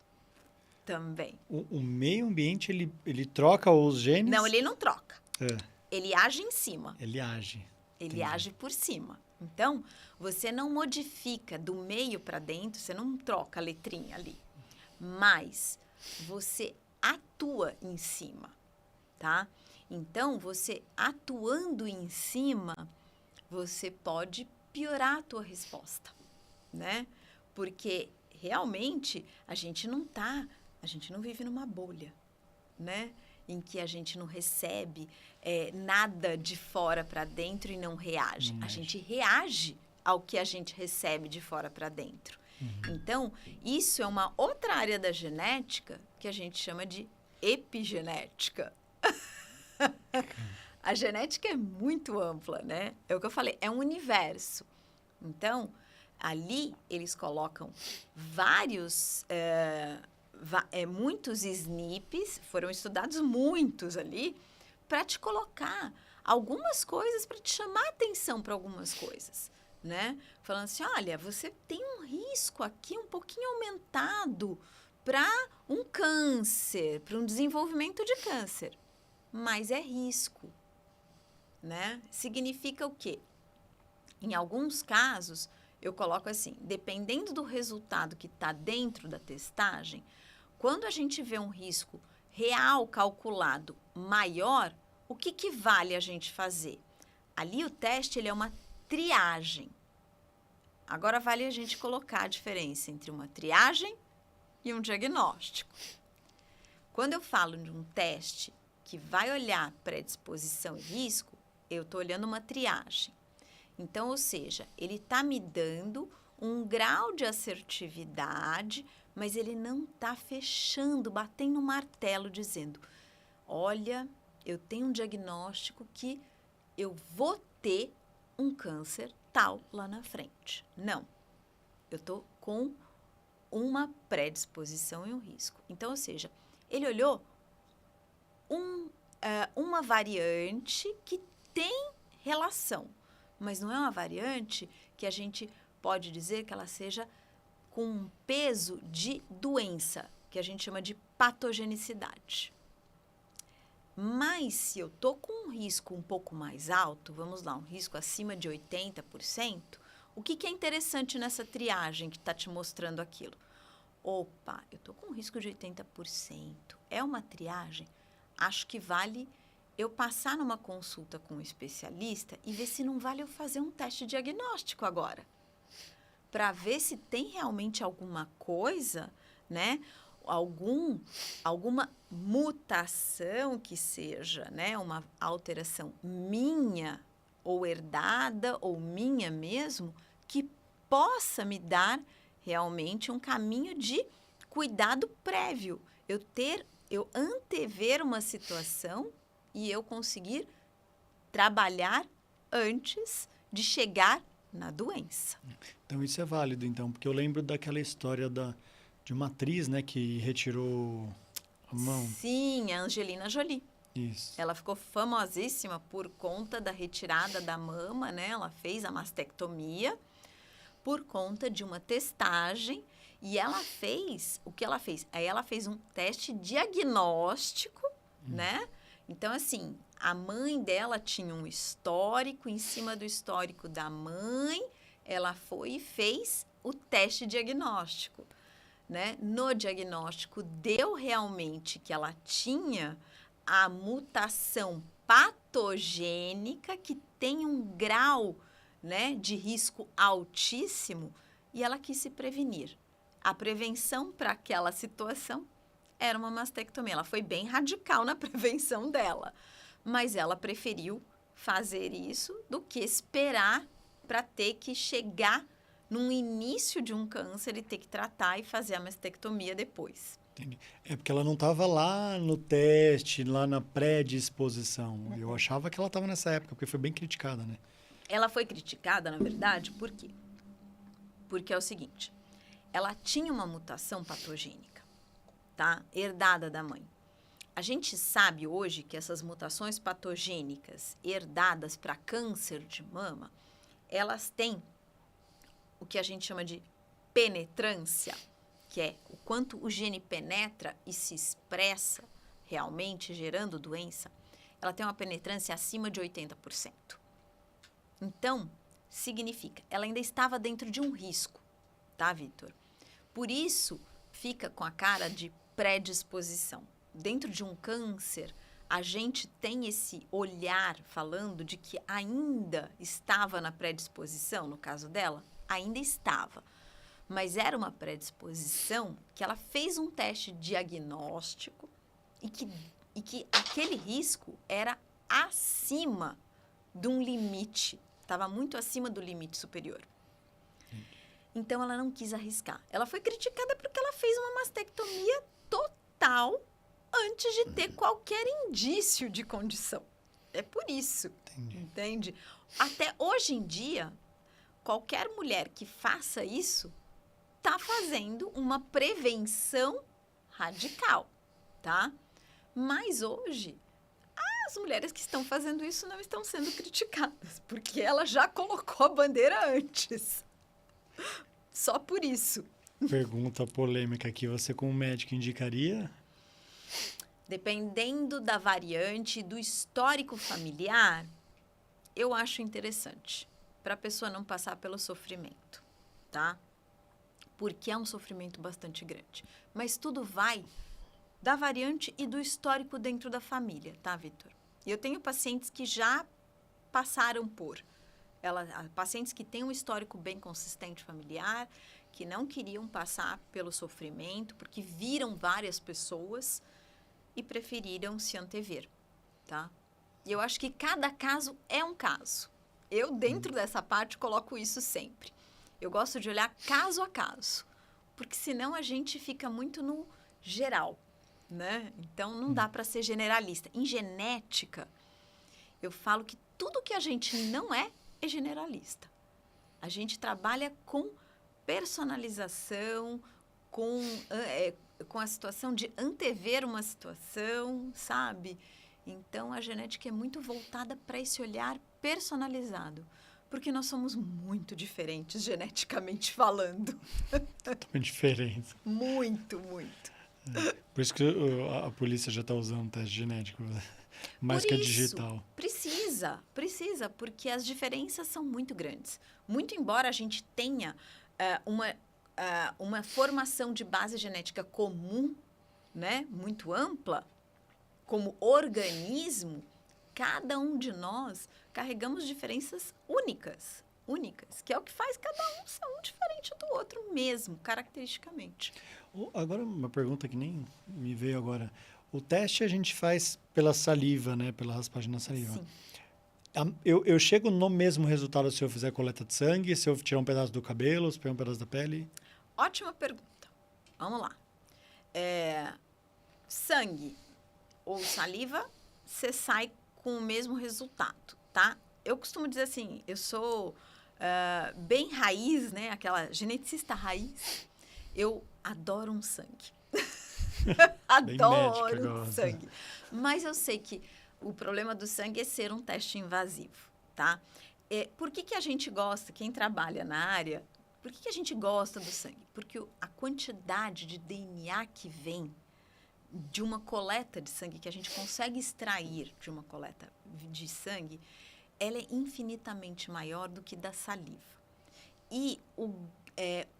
também. O meio ambiente, ele troca os genes? Não, ele não troca. É. Ele age em cima. Ele age. Ele age por cima. Então, você não modifica do meio para dentro, você não troca a letrinha ali. Mas você atua em cima, tá? Então, você atuando em cima, você pode piorar a tua resposta, né? Porque realmente a gente não vive numa bolha, né? Em que a gente não recebe nada de fora para dentro e não reage. A gente reage ao que a gente recebe de fora para dentro. Então, isso é uma outra área da genética que a gente chama de epigenética. A genética é muito ampla, né? É o que eu falei, é um universo. Então, ali eles colocam muitos SNPs, foram estudados muitos ali, para te colocar algumas coisas, para te chamar atenção para algumas coisas, né? Falando assim, olha, você tem um risco aqui um pouquinho aumentado para um câncer, para um desenvolvimento de câncer. Mas é risco, né? Significa o quê? Em alguns casos, eu coloco assim, dependendo do resultado que está dentro da testagem, quando a gente vê um risco real calculado maior, o que vale a gente fazer? Ali o teste ele é uma triagem. Agora vale a gente colocar a diferença entre uma triagem e um diagnóstico. Quando eu falo de um teste que vai olhar predisposição e risco, eu estou olhando uma triagem. Então, ou seja, ele está me dando um grau de assertividade, mas ele não está fechando, batendo um martelo, dizendo, olha, eu tenho um diagnóstico que eu vou ter um câncer tal lá na frente. Não, eu estou com uma predisposição e um risco. Então, ou seja, ele olhou uma variante que tem relação, mas não é uma variante que a gente pode dizer que ela seja com um peso de doença, que a gente chama de patogenicidade. Mas se eu estou com um risco um pouco mais alto, vamos lá, um risco acima de 80%, o que é interessante nessa triagem que está te mostrando aquilo? Opa, eu estou com um risco de 80%. É uma triagem? Acho que vale eu passar numa consulta com um especialista e ver se não vale eu fazer um teste diagnóstico agora. Para ver se tem realmente alguma coisa, né? Alguma mutação que seja, né? Uma alteração minha ou herdada ou minha mesmo, que possa me dar realmente um caminho de cuidado prévio. Eu antever uma situação e eu conseguir trabalhar antes de chegar na doença. Então, isso é válido, então, porque eu lembro daquela história de uma atriz, né, que retirou a mão. Sim, a Angelina Jolie. Isso. Ela ficou famosíssima por conta da retirada da mama, né? Ela fez a mastectomia por conta de uma testagem e ela fez, o que ela fez? Aí ela fez um teste diagnóstico né? Então, assim, a mãe dela tinha um histórico, em cima do histórico da mãe, ela foi e fez o teste diagnóstico, né? No diagnóstico, deu realmente que ela tinha a mutação patogênica que tem um grau, né, de risco altíssimo e ela quis se prevenir. A prevenção para aquela situação era uma mastectomia. Ela foi bem radical na prevenção dela, mas ela preferiu fazer isso do que esperar para ter que chegar num início de um câncer e ter que tratar e fazer a mastectomia depois. Entendi. É porque ela não estava lá no teste, lá na predisposição. Eu achava que ela estava nessa época, porque foi bem criticada, né? Ela foi criticada, na verdade, por quê? Porque é o seguinte, ela tinha uma mutação patogênica, tá? Herdada da mãe. A gente sabe hoje que essas mutações patogênicas herdadas para câncer de mama, elas têm o que a gente chama de penetrância, que é o quanto o gene penetra e se expressa realmente, gerando doença. Ela tem uma penetrância acima de 80%. Então, significa, ela ainda estava dentro de um risco, tá, Vitor? Por isso, fica com a cara de predisposição. Dentro de um câncer, a gente tem esse olhar falando de que ainda estava na predisposição, no caso dela, ainda estava. Mas era uma predisposição que ela fez um teste diagnóstico e que aquele risco era acima de um limite, estava muito acima do limite superior. Então, ela não quis arriscar. Ela foi criticada porque ela fez uma mastectomia total antes de ter qualquer indício de condição. É por isso, entende? Até hoje em dia, qualquer mulher que faça isso está fazendo uma prevenção radical, tá? Mas hoje, as mulheres que estão fazendo isso não estão sendo criticadas, porque ela já colocou a bandeira antes. Só por isso. Pergunta polêmica aqui, você como médico indicaria? Dependendo da variante, do histórico familiar, eu acho interessante, para a pessoa não passar pelo sofrimento, tá? Porque é um sofrimento bastante grande. Mas tudo vai da variante e do histórico dentro da família, tá, Vitor? E eu tenho pacientes que já passaram por. Pacientes que têm um histórico bem consistente familiar, que não queriam passar pelo sofrimento, porque viram várias pessoas e preferiram se antever, tá? E eu acho que cada caso é um caso. Eu, dentro dessa parte, coloco isso sempre. Eu gosto de olhar caso a caso, porque senão a gente fica muito no geral, né? Então, não dá para ser generalista. Em genética, eu falo que tudo que a gente não é generalista. A gente trabalha com personalização, com a situação de antever uma situação, sabe? Então, a genética é muito voltada para esse olhar personalizado, porque nós somos muito diferentes geneticamente falando. Totalmente diferente. Muito, muito. Por isso que a polícia já está usando teste genético, mais que a digital. Precisa, porque as diferenças são muito grandes. Muito embora a gente tenha uma formação de base genética comum, né, muito ampla, como organismo, cada um de nós carregamos diferenças únicas, que é o que faz cada um ser um diferente do outro mesmo, caracteristicamente. Agora, uma pergunta que nem me veio agora. O teste a gente faz pela saliva, né? Pela raspagem na saliva. Sim. Eu chego no mesmo resultado se eu fizer coleta de sangue, se eu tirar um pedaço do cabelo, se pegar um pedaço da pele? Ótima pergunta. Vamos lá. Sangue ou saliva, você sai com o mesmo resultado, tá? Eu costumo dizer assim, eu sou bem raiz, né? Aquela geneticista raiz. Eu adoro um sangue. Adoro um sangue. Mas eu sei que o problema do sangue é ser um teste invasivo, tá? Por que a gente gosta, quem trabalha na área, por que a gente gosta do sangue? Porque a quantidade de DNA que vem de uma coleta de sangue, que a gente consegue extrair de uma coleta de sangue, ela é infinitamente maior do que da saliva. E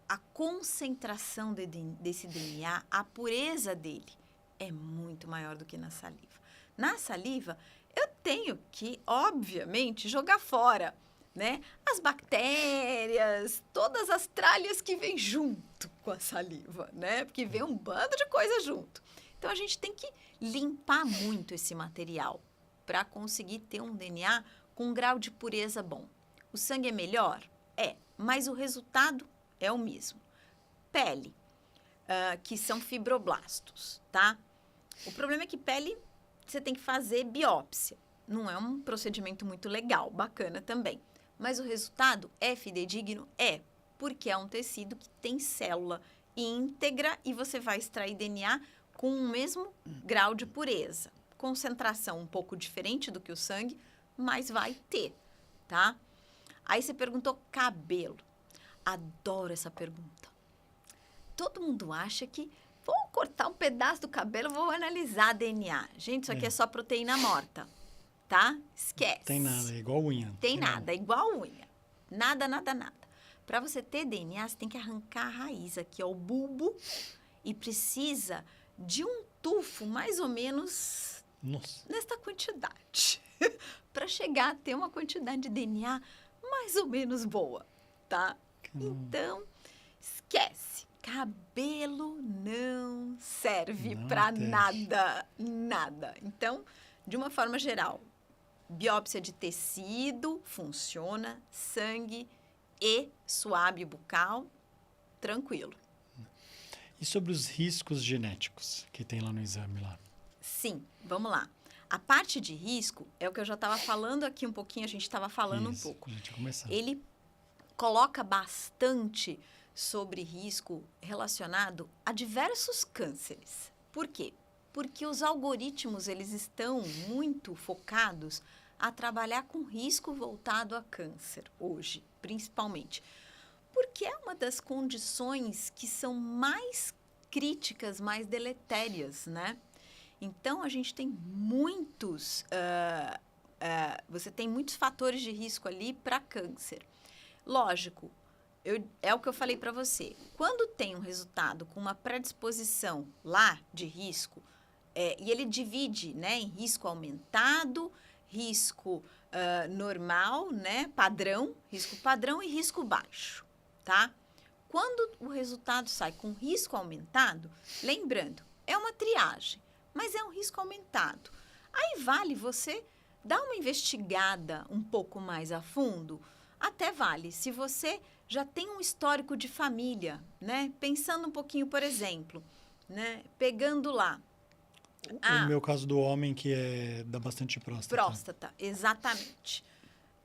a concentração desse DNA, a pureza dele, é muito maior do que na saliva. Na saliva, eu tenho que, obviamente, jogar fora, né, as bactérias, todas as tralhas que vêm junto com a saliva, né? Porque vem um bando de coisa junto. Então, a gente tem que limpar muito esse material para conseguir ter um DNA com um grau de pureza bom. O sangue é melhor? É, mas o resultado é o mesmo. Pele, que são fibroblastos, tá? O problema é que pele, você tem que fazer biópsia. Não é um procedimento muito legal, bacana também. Mas o resultado é fidedigno? É, porque é um tecido que tem célula íntegra e você vai extrair DNA com o mesmo grau de pureza. Concentração um pouco diferente do que o sangue, mas vai ter, tá? Aí você perguntou cabelo. Adoro essa pergunta. Todo mundo acha que vou cortar um pedaço do cabelo, vou analisar DNA. Gente, isso aqui é só proteína morta, tá? Esquece. Tem nada, é igual unha. Tem nada, é igual unha. Nada, nada, nada. Para você ter DNA, você tem que arrancar a raiz aqui, ó, o bulbo, e precisa de um tufo mais ou menos nesta quantidade. Para chegar a ter uma quantidade de DNA mais ou menos boa, tá? Então, esquece. Cabelo não serve para nada, nada. Então, de uma forma geral, biópsia de tecido funciona, sangue e suave bucal, tranquilo. E sobre os riscos genéticos que tem lá no exame lá? Sim, vamos lá. A parte de risco é o que eu já estava falando aqui um pouquinho, a gente estava falando um pouco. A gente vai começar. Ele coloca bastante sobre risco relacionado a diversos cânceres. Por quê? Porque os algoritmos, eles estão muito focados a trabalhar com risco voltado a câncer hoje, principalmente. Porque é uma das condições que são mais críticas, mais deletérias, né? Então, a gente tem você tem muitos fatores de risco ali para câncer. Lógico, é o que eu falei para você. Quando tem um resultado com uma predisposição lá de risco, e ele divide, né, em risco aumentado, risco normal, né, padrão, risco padrão e risco baixo, tá? Quando o resultado sai com risco aumentado, lembrando, é uma triagem, mas é um risco aumentado. Aí vale você dar uma investigada um pouco mais a fundo, até vale, se você já tem um histórico de família, né? Pensando um pouquinho, por exemplo, né? Pegando lá. O meu caso do homem que dá bastante próstata. Próstata, exatamente.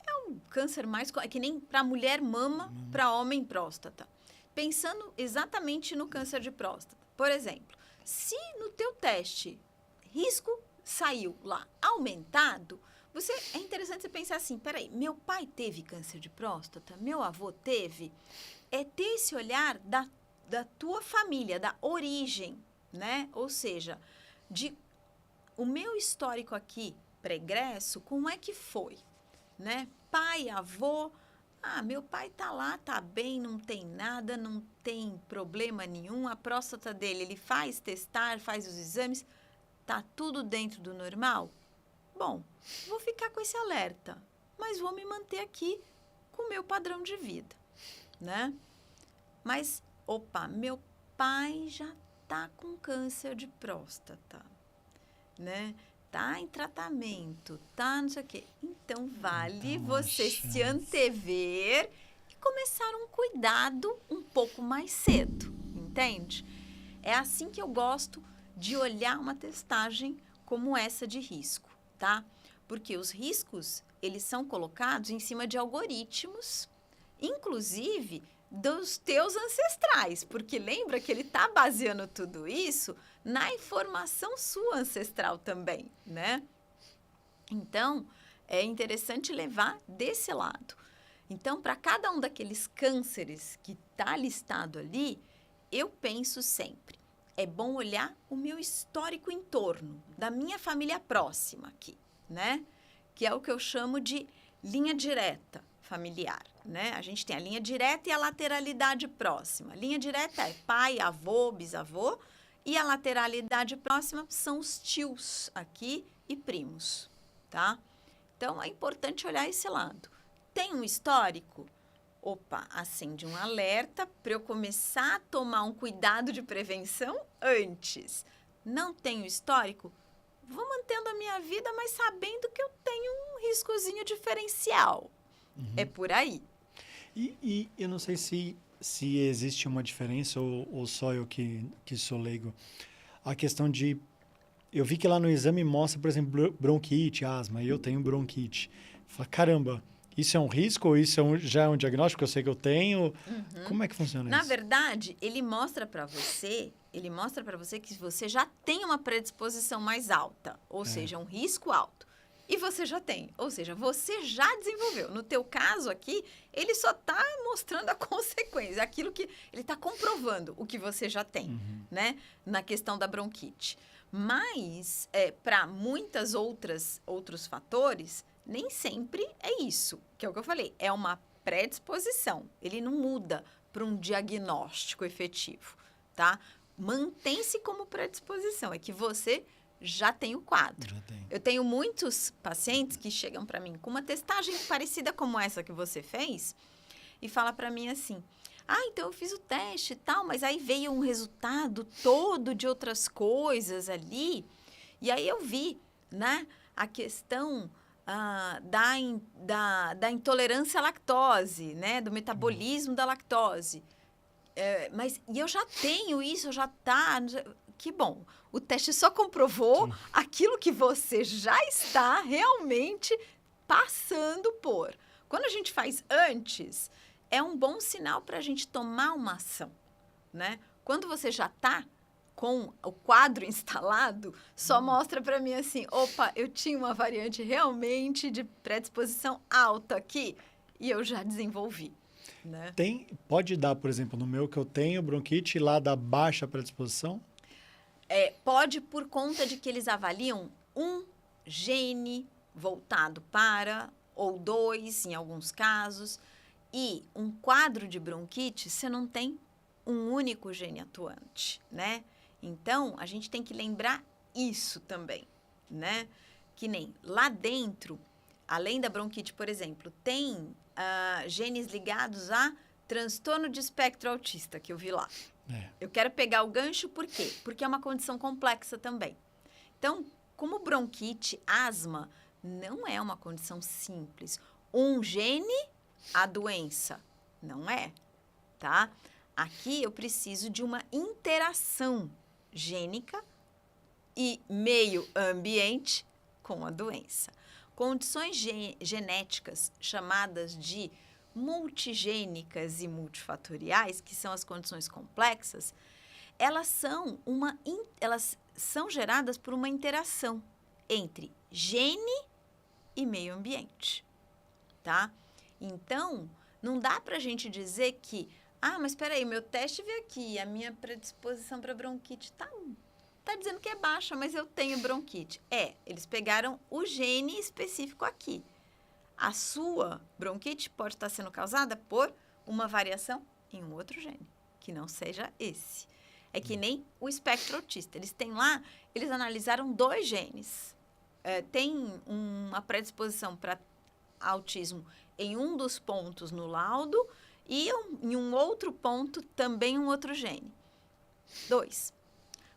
É um câncer mais... É que nem para mulher mama, para homem próstata. Pensando exatamente no câncer de próstata. Por exemplo, se no teu teste risco saiu lá aumentado, é interessante você pensar assim, peraí, meu pai teve câncer de próstata, meu avô teve, ter esse olhar da tua família, da origem, né? Ou seja, o meu histórico aqui, pregresso, como é que foi, né? Pai, avô, meu pai tá lá, tá bem, não tem nada, não tem problema nenhum, a próstata dele, ele faz testar, faz os exames, tá tudo dentro do normal? Bom, vou ficar com esse alerta, mas vou me manter aqui com o meu padrão de vida, né? Mas, meu pai já tá com câncer de próstata, né? Tá em tratamento, tá não sei o quê. Então, vale você se antever e começar um cuidado um pouco mais cedo, entende? É assim que eu gosto de olhar uma testagem como essa de risco, tá? Porque os riscos, eles são colocados em cima de algoritmos, inclusive dos teus ancestrais, porque lembra que ele está baseando tudo isso na informação sua ancestral também, né? Então, é interessante levar desse lado. Então, para cada um daqueles cânceres que está listado ali, eu penso sempre, é bom olhar o meu histórico em torno, da minha família próxima aqui, né? Que é o que eu chamo de linha direta familiar, né? A gente tem a linha direta e a lateralidade próxima. A linha direta é pai, avô, bisavô, e a lateralidade próxima são os tios aqui e primos, tá? Então, é importante olhar esse lado. Tem um histórico? Opa, acende um alerta para eu começar a tomar um cuidado de prevenção antes. Não tenho histórico? Vou mantendo a minha vida, mas sabendo que eu tenho um riscozinho diferencial. É por aí. E eu não sei se existe uma diferença ou só eu que sou leigo. A questão de... Eu vi que lá no exame mostra, por exemplo, bronquite, asma, e eu tenho bronquite. Fala, caramba, isso é um risco ou isso já é um diagnóstico que eu sei que eu tenho? Como é que funciona Na isso? verdade, ele mostra para você que você já tem uma predisposição mais alta, ou seja, um risco alto. E você já tem, ou seja, você já desenvolveu. No teu caso aqui, ele só está mostrando a consequência, aquilo que ele está comprovando o que você já tem, né? Na questão da bronquite. Mas, para outros fatores, nem sempre é isso, que é o que eu falei, é uma predisposição. Ele não muda para um diagnóstico efetivo, tá? Mantém-se como predisposição, é que você já tem o quadro. Já tem. Eu tenho muitos pacientes que chegam para mim com uma testagem parecida como essa que você fez e fala para mim assim: então eu fiz o teste e tal, mas aí veio um resultado todo de outras coisas ali. E aí eu vi, né, a questão da intolerância à lactose, né, do metabolismo da lactose. E eu já tenho isso, que bom. O teste só comprovou aquilo que você já está realmente passando por. Quando a gente faz antes, é um bom sinal para a gente tomar uma ação, né? Quando você já está com o quadro instalado, só mostra para mim assim, opa, eu tinha uma variante realmente de predisposição alta aqui e eu já desenvolvi, né? Pode dar, por exemplo, no meu que eu tenho bronquite lá da baixa predisposição? Pode por conta de que eles avaliam um gene voltado para, ou 2 em alguns casos, e um quadro de bronquite, você não tem um único gene atuante, né? Então, a gente tem que lembrar isso também, né? Que nem lá dentro, além da bronquite, por exemplo, tem genes ligados a transtorno de espectro autista, que eu vi lá. Eu quero pegar o gancho, por quê? Porque é uma condição complexa também. Então, como bronquite, asma, não é uma condição simples. Um gene, a doença. Não é, tá? Aqui eu preciso de uma interação gênica e meio ambiente com a doença. Condições genéticas chamadas de multigênicas e multifatoriais, que são as condições complexas, elas são geradas por uma interação entre gene e meio ambiente, tá? Então, não dá para a gente dizer que, mas espera aí, meu teste veio aqui, a minha predisposição para bronquite tá dizendo que é baixa, mas eu tenho bronquite. Eles pegaram o gene específico aqui. A sua bronquite pode estar sendo causada por uma variação em um outro gene, que não seja esse. É que nem o espectro autista. Eles analisaram 2 genes. Tem uma predisposição para autismo em um dos pontos no laudo e em um outro ponto também um outro gene. 2.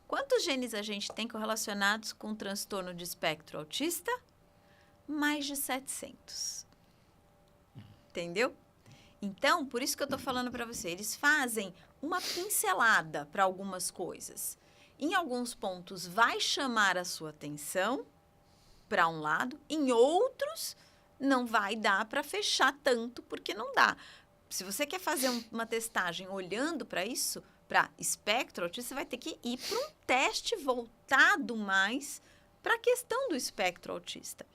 Quantos genes a gente tem correlacionados com o transtorno de espectro autista? Mais de 700. Entendeu? Então, por isso que eu estou falando para você, eles fazem uma pincelada para algumas coisas. Em alguns pontos vai chamar a sua atenção para um lado, em outros não vai dar para fechar tanto, porque não dá. Se você quer fazer uma testagem olhando para isso, para espectro autista, você vai ter que ir para um teste voltado mais para a questão do espectro autista.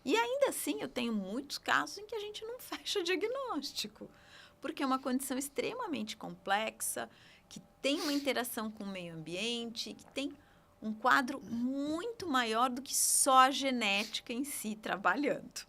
E ainda assim, eu tenho muitos casos em que a gente não fecha diagnóstico, porque é uma condição extremamente complexa, que tem uma interação com o meio ambiente, que tem um quadro muito maior do que só a genética em si trabalhando.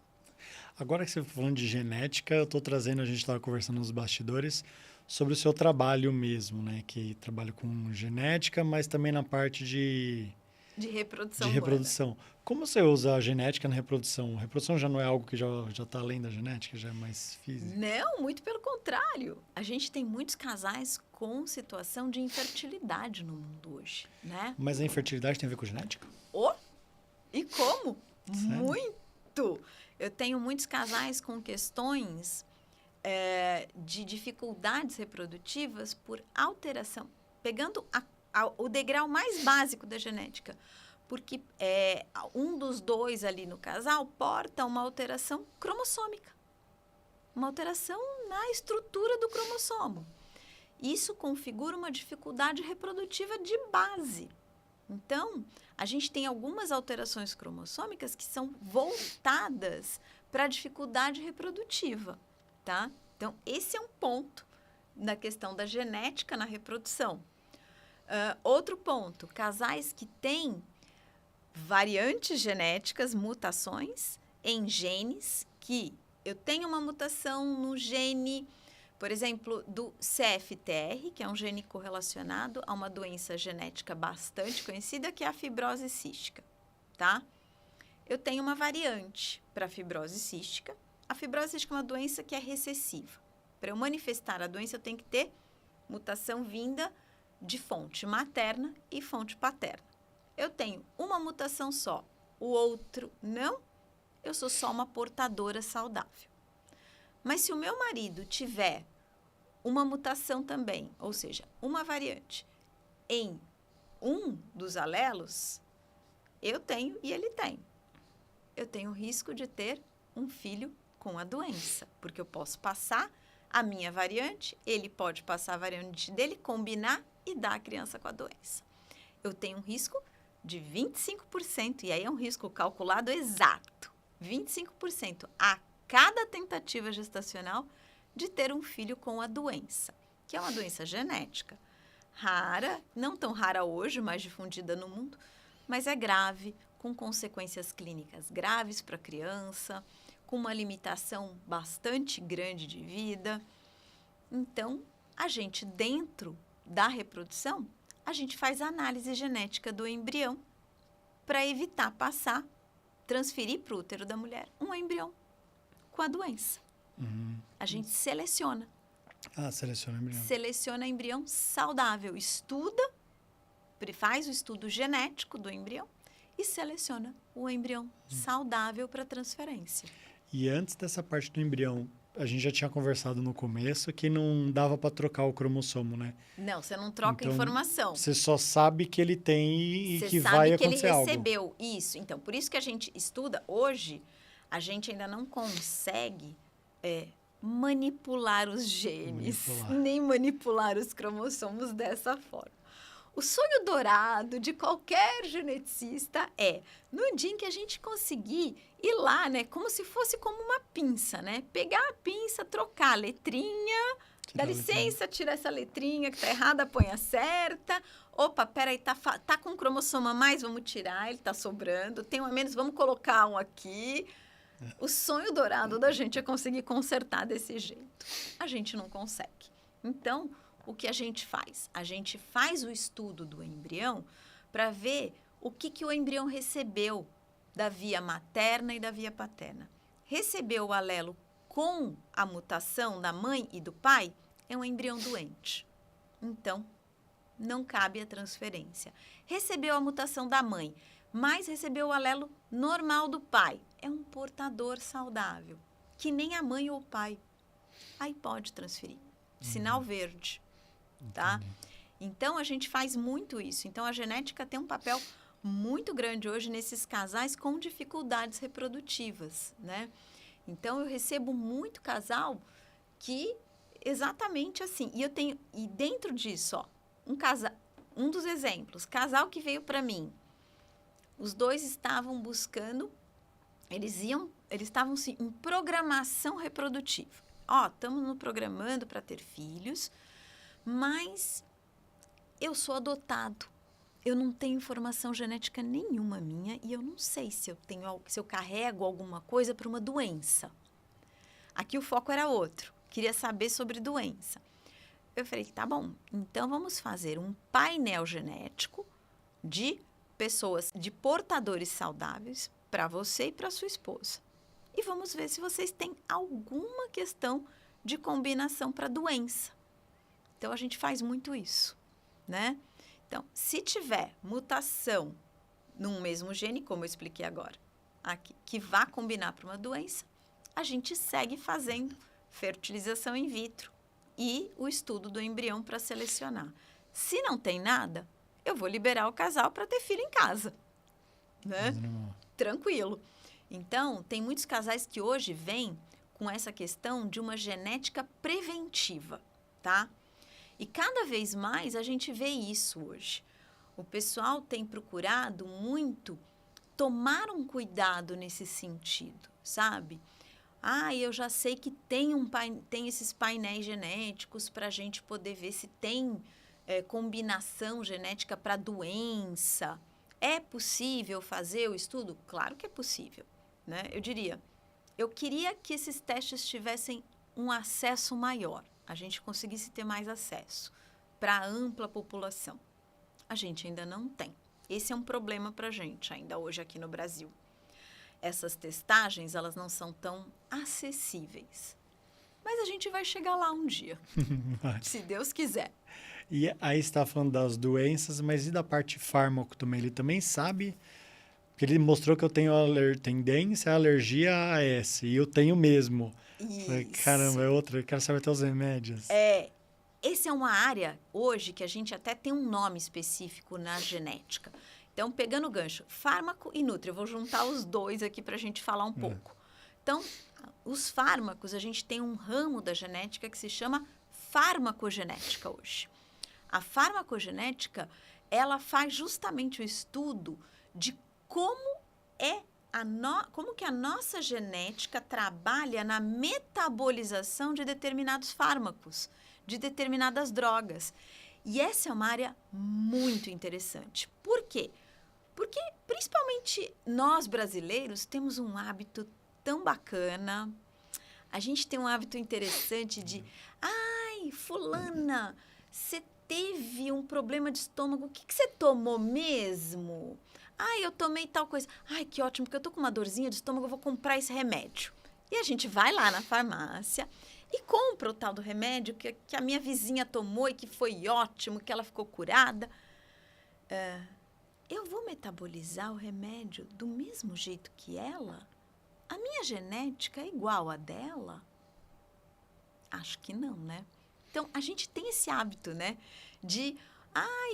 Agora que você está falando de genética, eu estou trazendo, a gente estava conversando nos bastidores, sobre o seu trabalho mesmo, né? Que trabalha com genética, mas também na parte De de reprodução humana. reprodução. Como você usa a genética na reprodução? A reprodução já não é algo que já está além da genética, já é mais físico? Não, muito pelo contrário. A gente tem muitos casais com situação de infertilidade no mundo hoje, né? Mas a infertilidade tem a ver com genética? Oh, e como? Sério? Muito! Eu tenho muitos casais com questões de dificuldades reprodutivas por alteração, pegando o degrau mais básico da genética, porque um dos dois ali no casal porta uma alteração cromossômica, uma alteração na estrutura do cromossomo. Isso configura uma dificuldade reprodutiva de base. Então, a gente tem algumas alterações cromossômicas que são voltadas para a dificuldade reprodutiva, tá? Então, esse é um ponto na questão da genética na reprodução. Outro ponto, casais que têm variantes genéticas, mutações em genes, que eu tenho uma mutação no gene, por exemplo, do CFTR, que é um gene correlacionado a uma doença genética bastante conhecida, que é a fibrose cística, tá? Eu tenho uma variante para a fibrose cística. A fibrose cística é uma doença que é recessiva. Para eu manifestar a doença, eu tenho que ter mutação vinda de fonte materna e fonte paterna. Eu tenho uma mutação só, o outro não, eu sou só uma portadora saudável. Mas se o meu marido tiver uma mutação também, ou seja, uma variante em um dos alelos, eu tenho e ele tem. Eu tenho risco de ter um filho com a doença, porque eu posso passar a minha variante, ele pode passar a variante dele, combinar e dar a criança com a doença. Eu tenho um risco de 25%, e aí é um risco calculado exato, 25% a cada tentativa gestacional de ter um filho com a doença, que é uma doença genética, rara, não tão rara hoje, mas difundida no mundo, mas é grave, com consequências clínicas graves para a criança, com uma limitação bastante grande de vida. Então, a gente, dentro da reprodução, a gente faz a análise genética do embrião para evitar transferir para o útero da mulher um embrião com a doença. A gente seleciona. Seleciona embrião. Seleciona embrião saudável. Estuda, faz o estudo genético do embrião e seleciona o embrião saudável para transferência. E antes dessa parte do embrião, a gente já tinha conversado no começo que não dava para trocar o cromossomo, né? Não, você não troca então, informação. Você só sabe que ele tem e você que sabe vai que acontecer ele algo. recebeu isso. Então, por isso que a gente estuda hoje, a gente ainda não consegue manipular os genes, nem manipular os cromossomos dessa forma. O sonho dourado de qualquer geneticista no dia em que a gente conseguir ir lá, né, como se fosse como uma pinça, né, pegar a pinça, trocar a letrinha, dá licença, tira essa letrinha que tá errada, põe a certa. Opa, peraí, tá com um cromossomo a mais, vamos tirar, ele tá sobrando. Tem um a menos, vamos colocar um aqui. O sonho dourado da gente é conseguir consertar desse jeito. A gente não consegue. Então, o que a gente faz? A gente faz o estudo do embrião para ver o que o embrião recebeu da via materna e da via paterna. Recebeu o alelo com a mutação da mãe e do pai, é um embrião doente. Então, não cabe a transferência. Recebeu a mutação da mãe, mas recebeu o alelo normal do pai, é um portador saudável, que nem a mãe ou o pai. Aí pode transferir. Sinal verde, tá? Então, a gente faz muito isso. Então, a genética tem um papel muito grande hoje nesses casais com dificuldades reprodutivas, né? Então, eu recebo muito casal que exatamente assim. E dentro disso, um dos exemplos, casal que veio para mim, os dois estavam buscando, eles estavam assim, em programação reprodutiva. Estamos nos programando para ter filhos, mas eu sou adotado. Eu não tenho informação genética nenhuma minha e eu não sei se eu carrego alguma coisa para uma doença. Aqui o foco era outro. Queria saber sobre doença. Eu falei, tá bom, então vamos fazer um painel genético de pessoas, de portadores saudáveis para você e para sua esposa. E vamos ver se vocês têm alguma questão de combinação para doença. Então, a gente faz muito isso, né? Então, se tiver mutação num mesmo gene, como eu expliquei agora, aqui, que vá combinar para uma doença, a gente segue fazendo fertilização in vitro e o estudo do embrião para selecionar. Se não tem nada, eu vou liberar o casal para ter filho em casa, né? Tranquilo. Então, tem muitos casais que hoje vêm com essa questão de uma genética preventiva, tá? E cada vez mais a gente vê isso hoje. O pessoal tem procurado muito tomar um cuidado nesse sentido, sabe? Eu já sei que tem esses painéis genéticos para a gente poder ver se tem combinação genética para doença. É possível fazer o estudo? Claro que é possível, né? Eu queria que esses testes tivessem um acesso maior, a gente conseguisse ter mais acesso para a ampla população. A gente ainda não tem. Esse é um problema para a gente ainda hoje aqui no Brasil. Essas testagens, elas não são tão acessíveis. Mas a gente vai chegar lá um dia, se Deus quiser. E aí você está falando das doenças, mas e da parte fármaco também? Ele também sabe, porque ele mostrou que eu tenho tendência à alergia a AS, e eu tenho mesmo. Isso. Falei, caramba, é outra, eu quero saber até os remédios. Essa é uma área hoje que a gente até tem um nome específico na genética. Então, pegando o gancho, fármaco e nutri, eu vou juntar os dois aqui para a gente falar um pouco. Então, os fármacos, a gente tem um ramo da genética que se chama farmacogenética hoje. A farmacogenética, ela faz justamente o estudo de como que a nossa genética trabalha na metabolização de determinados fármacos, de determinadas drogas. E essa é uma área muito interessante. Por quê? Porque, principalmente nós brasileiros, temos um hábito tão bacana. A gente tem um hábito interessante de... fulana, você teve um problema de estômago, o que você tomou mesmo? Eu tomei tal coisa. Que ótimo, porque eu tô com uma dorzinha de estômago, eu vou comprar esse remédio. E a gente vai lá na farmácia e compra o tal do remédio que a minha vizinha tomou e que foi ótimo, que ela ficou curada. Eu vou metabolizar o remédio do mesmo jeito que ela? A minha genética é igual à dela? Acho que não, né? Então, a gente tem esse hábito, né? De,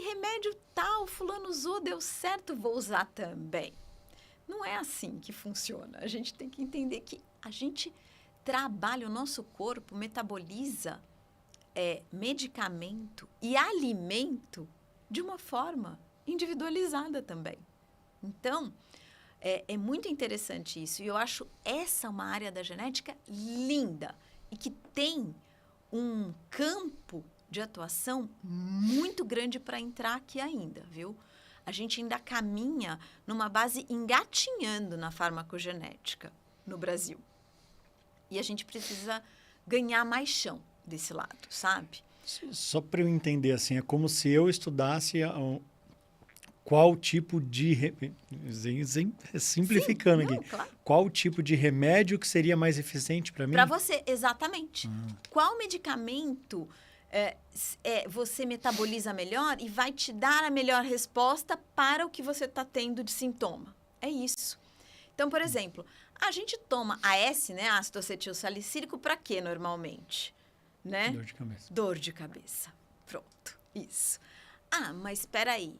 remédio tal, fulano usou, deu certo, vou usar também. Não é assim que funciona. A gente tem que entender que a gente trabalha, o nosso corpo metaboliza medicamento e alimento de uma forma individualizada também. Então, é muito interessante isso. E eu acho essa uma área da genética linda e que tem um campo de atuação muito grande para entrar aqui ainda, viu? A gente ainda caminha numa base engatinhando na farmacogenética no Brasil. E a gente precisa ganhar mais chão desse lado, sabe? Só para eu entender, assim, é como se eu estudasse qual tipo de... Simplificando aqui. Claro. Qual tipo de remédio que seria mais eficiente para mim? Para você, exatamente. Qual medicamento você metaboliza melhor e vai te dar a melhor resposta para o que você está tendo de sintoma? É isso. Então, por exemplo, a gente toma AS, né, ácido acetil salicílico, para quê normalmente? Né? Dor de cabeça. Dor de cabeça. Pronto, isso. Mas espera aí.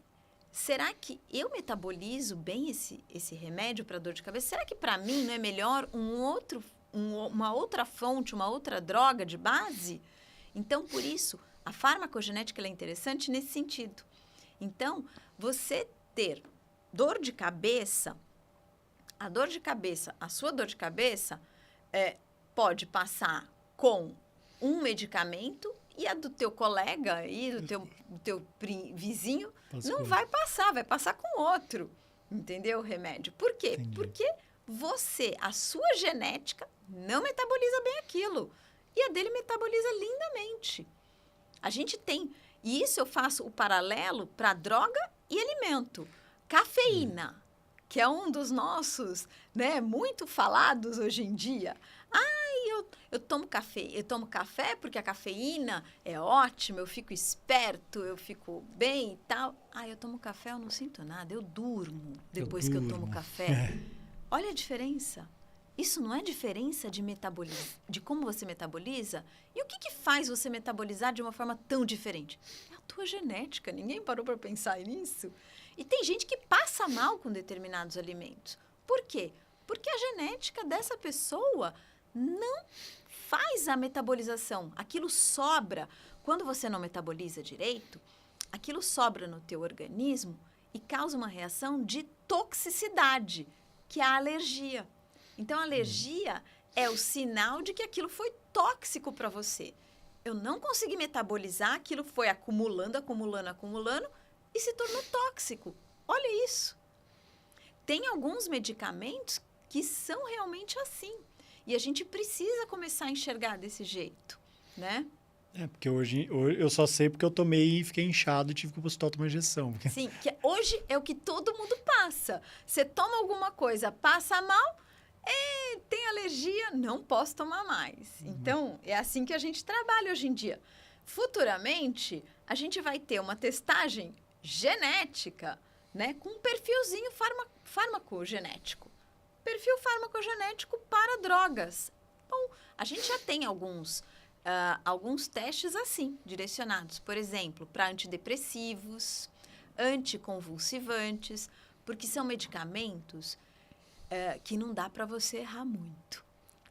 Será que eu metabolizo bem esse remédio para dor de cabeça? Será que para mim não é melhor uma outra fonte, uma outra droga de base? Então, por isso, a farmacogenética ela é interessante nesse sentido. Então, você ter dor de cabeça, a sua dor de cabeça pode passar com um medicamento E a do teu colega e do teu vizinho Passa não com vai passar, vai passar com outro. Entendeu o remédio? Por quê? Entendi. Porque a sua genética, não metaboliza bem aquilo. E a dele metaboliza lindamente. A gente tem... E isso eu faço o paralelo para droga e alimento. Cafeína, que é um dos nossos, né, muito falados hoje em dia. Eu tomo café porque a cafeína é ótima, eu fico esperto, eu fico bem e tal. Eu tomo café, eu não sinto nada, eu durmo depois que eu tomo café. Olha a diferença. Isso não é diferença de como você metaboliza? E o que faz você metabolizar de uma forma tão diferente? É a tua genética, ninguém parou para pensar nisso. E tem gente que passa mal com determinados alimentos. Por quê? Porque a genética dessa pessoa não faz a metabolização. Aquilo sobra. Quando você não metaboliza direito, aquilo sobra no teu organismo e causa uma reação de toxicidade, que é a alergia. Então, a alergia é o sinal de que aquilo foi tóxico para você. Eu não consegui metabolizar, aquilo foi acumulando e se tornou tóxico. Olha isso. Tem alguns medicamentos que são realmente assim. E a gente precisa começar a enxergar desse jeito, né? Porque hoje eu só sei porque eu tomei e fiquei inchado e tive que tomar uma injeção. Sim, que hoje é o que todo mundo passa. Você toma alguma coisa, passa mal, tem alergia, não posso tomar mais. Então, é assim que a gente trabalha hoje em dia. Futuramente, a gente vai ter uma testagem genética, né, com um perfilzinho farmacogenético. Perfil farmacogenético para drogas. Bom, a gente já tem alguns testes assim, direcionados, por exemplo, para antidepressivos, anticonvulsivantes, porque são medicamentos que não dá para você errar muito,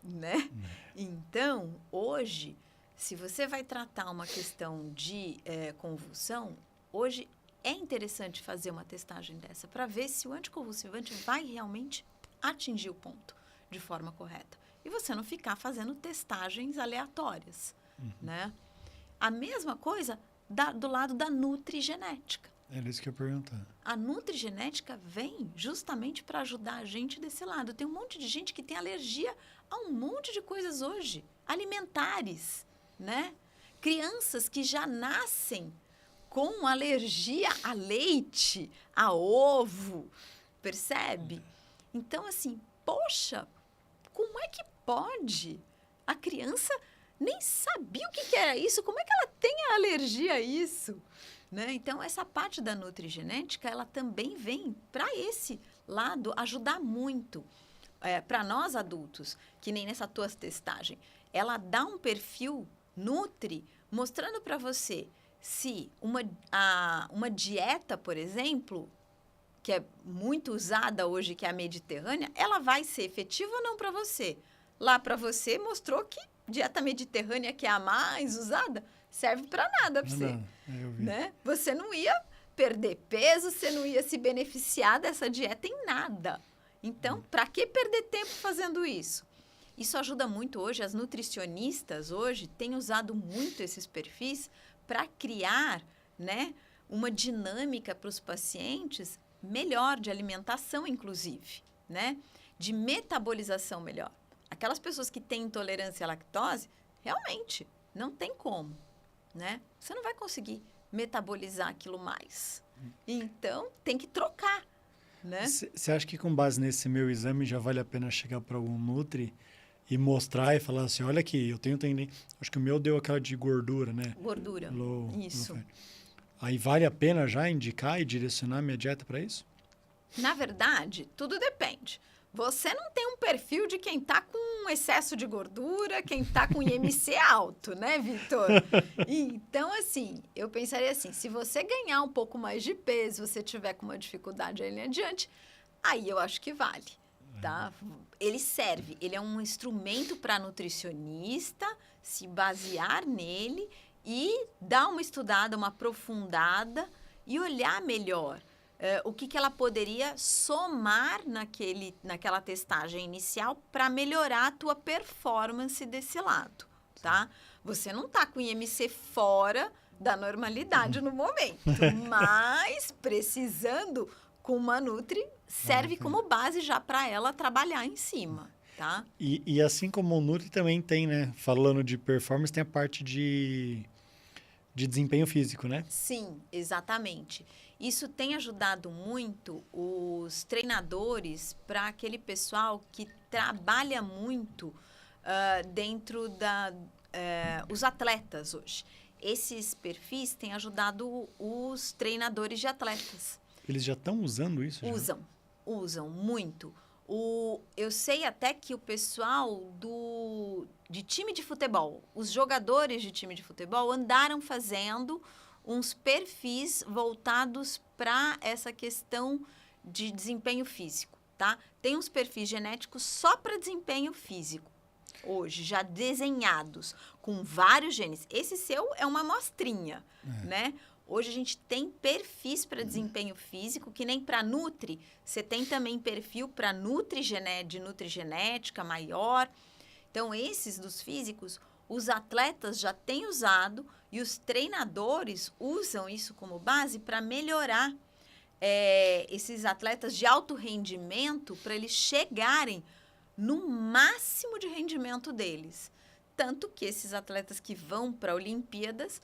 né? Então, hoje, se você vai tratar uma questão de convulsão, hoje é interessante fazer uma testagem dessa para ver se o anticonvulsivante vai realmente atingir o ponto de forma correta. E você não ficar fazendo testagens aleatórias, né? A mesma coisa do lado da nutrigenética. Era isso que eu ia perguntar. A nutrigenética vem justamente para ajudar a gente desse lado. Tem um monte de gente que tem alergia a um monte de coisas hoje, alimentares, né? Crianças que já nascem com alergia a leite, a ovo, percebe? Então, assim, poxa, como é que pode? A criança nem sabia o que era isso, como é que ela tem a alergia a isso? Né? Então, essa parte da nutrigenética, ela também vem para esse lado ajudar muito. Para nós adultos, que nem nessa tua testagem, ela dá um perfil nutri, mostrando para você se uma dieta, por exemplo, que é muito usada hoje, que é a mediterrânea, ela vai ser efetiva ou não para você? Lá para você mostrou que dieta mediterrânea, que é a mais usada, serve para nada para você. Né? Você não ia perder peso, você não ia se beneficiar dessa dieta em nada. Então, para que perder tempo fazendo isso? Isso ajuda muito hoje, as nutricionistas hoje têm usado muito esses perfis para criar, né, uma dinâmica para os pacientes melhor, de alimentação, inclusive, né? De metabolização melhor. Aquelas pessoas que têm intolerância à lactose, realmente, não tem como, né? Você não vai conseguir metabolizar aquilo mais. Então, tem que trocar, né? Você acha que com base nesse meu exame já vale a pena chegar para algum nutri e mostrar e falar assim, olha aqui, eu tenho tendência... Acho que o meu deu aquela de gordura, né? Gordura, isso. Aí vale a pena já indicar e direcionar minha dieta para isso? Na verdade, tudo depende. Você não tem um perfil de quem está com excesso de gordura, quem está com IMC alto, né, Vitor? Então, assim, eu pensaria assim, se você ganhar um pouco mais de peso, você tiver com uma dificuldade aí em adiante, aí eu acho que vale, tá? Ele serve, ele é um instrumento para nutricionista se basear nele e dar uma estudada, uma aprofundada e olhar melhor. O que ela poderia somar naquela testagem inicial para melhorar a tua performance desse lado, tá? Você não está com IMC fora da normalidade no momento, mas precisando com uma Nutri, serve como base já para ela trabalhar em cima, tá? E assim como o Nutri também tem, né? Falando de performance, tem a parte de desempenho físico, né? Sim, exatamente. Isso tem ajudado muito os treinadores para aquele pessoal que trabalha muito dentro os atletas hoje. Esses perfis têm ajudado os treinadores de atletas. Eles já estão usando isso? Usam muito. Eu sei até que o pessoal de time de futebol, os jogadores de time de futebol andaram fazendo uns perfis voltados para essa questão de desempenho físico, tá? Tem uns perfis genéticos só para desempenho físico, hoje, já desenhados, com vários genes. Esse seu é uma amostrinha, né? Hoje a gente tem perfis para desempenho físico, que nem para Nutri, você tem também perfil para de nutrigenética maior. Então, esses dos físicos, os atletas já têm usado e os treinadores usam isso como base para melhorar esses atletas de alto rendimento, para eles chegarem no máximo de rendimento deles. Tanto que esses atletas que vão para Olimpíadas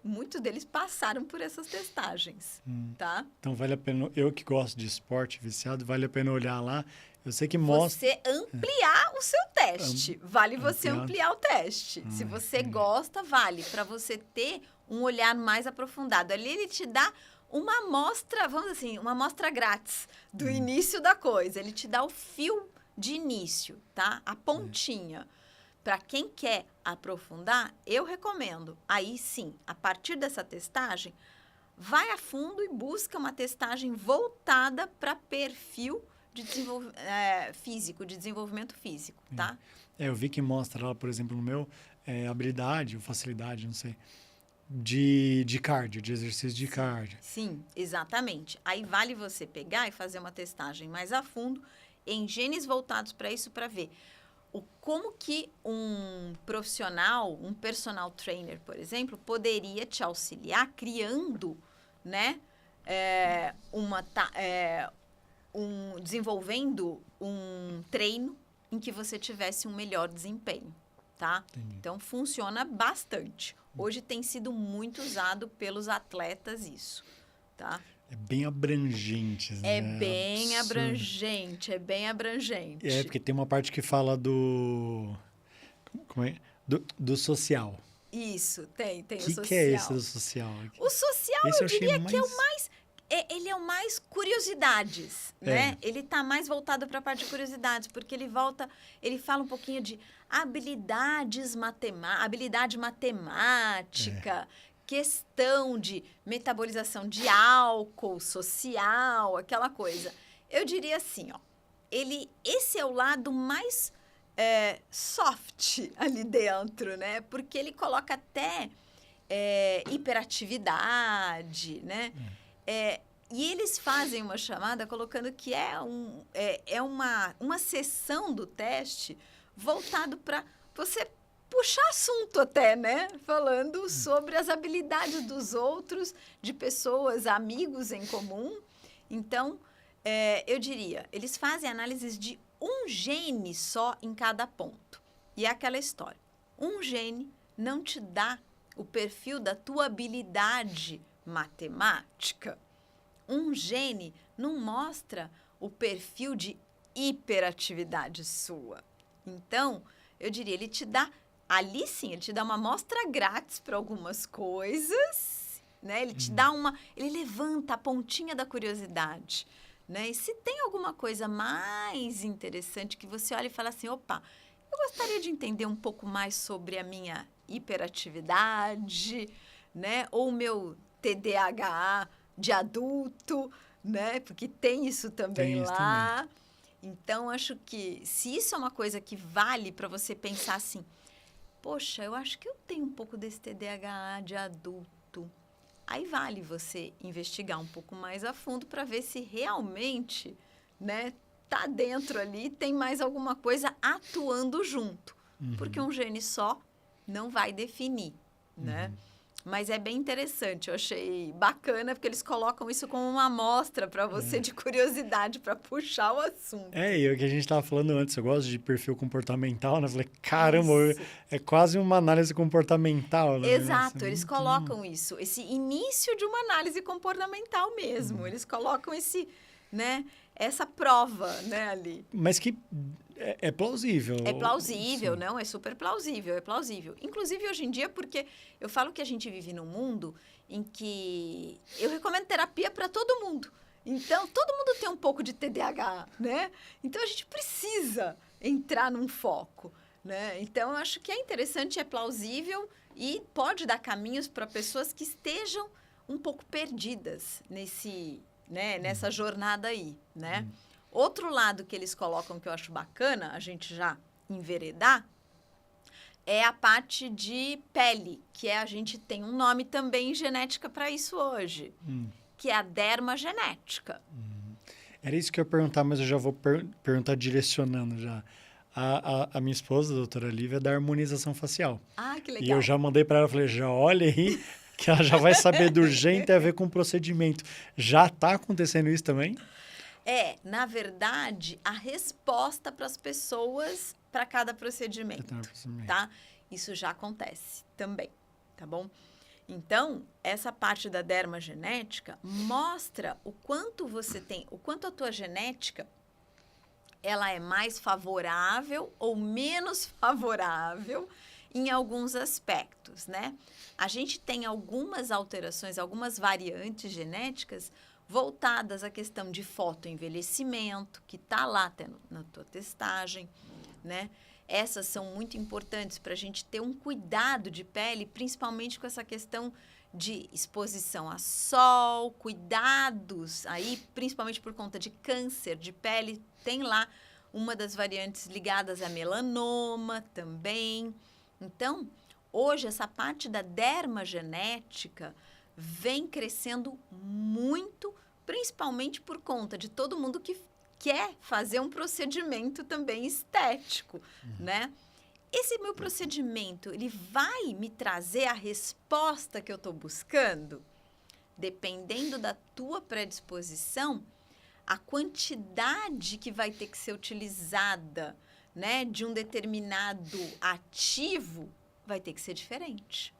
muitos deles passaram por essas testagens, tá? Então, vale a pena, eu que gosto de esporte viciado, vale a pena olhar lá. Eu sei que mostra... Você ampliar o seu teste. Vale você ampliar o teste. Se você gosta, vale. Para você ter um olhar mais aprofundado. Ali ele te dá uma amostra, vamos dizer assim, uma amostra grátis do início da coisa. Ele te dá o fio de início, tá? A pontinha. Para quem quer aprofundar, eu recomendo. Aí sim, a partir dessa testagem, vai a fundo e busca uma testagem voltada para perfil de físico, de desenvolvimento físico, tá? Eu vi que mostra lá, por exemplo, no meu, habilidade ou facilidade, não sei, de cardio, de exercício de cardio. Sim, exatamente. Aí vale você pegar e fazer uma testagem mais a fundo em genes voltados para isso, para ver como que um profissional, um personal trainer, por exemplo, poderia te auxiliar criando, né, desenvolvendo um treino em que você tivesse um melhor desempenho, tá? Entendi. Então, funciona bastante. Hoje tem sido muito usado pelos atletas isso, tá? É bem abrangente, né? É bem abrangente. É, porque tem uma parte que fala do... Como é? Do social. Isso, tem o social. O que é esse do social? O social, eu diria que é o mais... ele é o mais curiosidades, né? Ele está mais voltado para a parte de curiosidades, porque ele fala um pouquinho de habilidade matemática, questão de metabolização de álcool, social, aquela coisa. Eu diria assim, ó, esse é o lado mais soft ali dentro, né? Porque ele coloca até hiperatividade, né? E eles fazem uma chamada colocando que é uma sessão do teste voltado para você puxar assunto até, né? Falando sobre as habilidades dos outros, de pessoas, amigos em comum. Então, eu diria, eles fazem análises de um gene só em cada ponto. E é aquela história. Um gene não te dá o perfil da tua habilidade matemática. Um gene não mostra o perfil de hiperatividade sua. Então, eu diria, ele te dá, ali sim, ele te dá uma amostra grátis para algumas coisas, né? Ele te dá ele levanta a pontinha da curiosidade, né? E se tem alguma coisa mais interessante que você olha e fala assim, opa, eu gostaria de entender um pouco mais sobre a minha hiperatividade, né? Ou o meu TDAH de adulto, né? Porque tem isso também lá. Então, acho que se isso é uma coisa que vale para você pensar assim, poxa, eu acho que eu tenho um pouco desse TDAH de adulto. Aí vale você investigar um pouco mais a fundo para ver se realmente, né, tá dentro ali, tem mais alguma coisa atuando junto. Porque um gene só não vai definir, né? Mas é bem interessante, eu achei bacana, porque eles colocam isso como uma amostra para você de curiosidade, para puxar o assunto. E o que a gente estava falando antes, eu gosto de perfil comportamental, né? Eu falei, caramba, Isso. é quase uma análise comportamental, né? Exato, eles colocam isso, esse início de uma análise comportamental mesmo. Eles colocam esse, né, essa prova, né, ali. Mas que é plausível. É plausível, Sim. não? É super plausível, é plausível. Inclusive, hoje em dia, porque eu falo que a gente vive num mundo em que eu recomendo terapia para todo mundo. Então, todo mundo tem um pouco de TDAH, né? Então, a gente precisa entrar num foco, né? Então, eu acho que é interessante, é plausível e pode dar caminhos para pessoas que estejam um pouco perdidas nessa jornada aí, né? Outro lado que eles colocam que eu acho bacana, a gente já enveredar, é a parte de pele, que a gente tem um nome também em genética para isso hoje, que é a dermagenética. Era isso que eu ia perguntar, mas eu já vou perguntar direcionando já. A minha esposa, a doutora Lívia, é da harmonização facial. Ah, que legal. E eu já mandei para ela, falei, já olha aí, que ela já vai saber do urgente a ver com o procedimento. Já está acontecendo isso também? Na verdade, a resposta para as pessoas para cada procedimento, tá? Isso já acontece também, tá bom? Então, essa parte da dermagenética mostra o quanto você tem, o quanto a tua genética ela é mais favorável ou menos favorável em alguns aspectos, né? A gente tem algumas alterações, algumas variantes genéticas voltadas à questão de fotoenvelhecimento, que está lá até na tua testagem, né? Essas são muito importantes para a gente ter um cuidado de pele, principalmente com essa questão de exposição a sol, cuidados aí, principalmente por conta de câncer de pele, tem lá uma das variantes ligadas a melanoma também. Então, hoje essa parte da dermagenética vem crescendo muito, principalmente por conta de todo mundo que quer fazer um procedimento também estético, né? Esse meu procedimento, ele vai me trazer a resposta que eu estou buscando? Dependendo da tua predisposição, a quantidade que vai ter que ser utilizada, né, de um determinado ativo vai ter que ser diferente.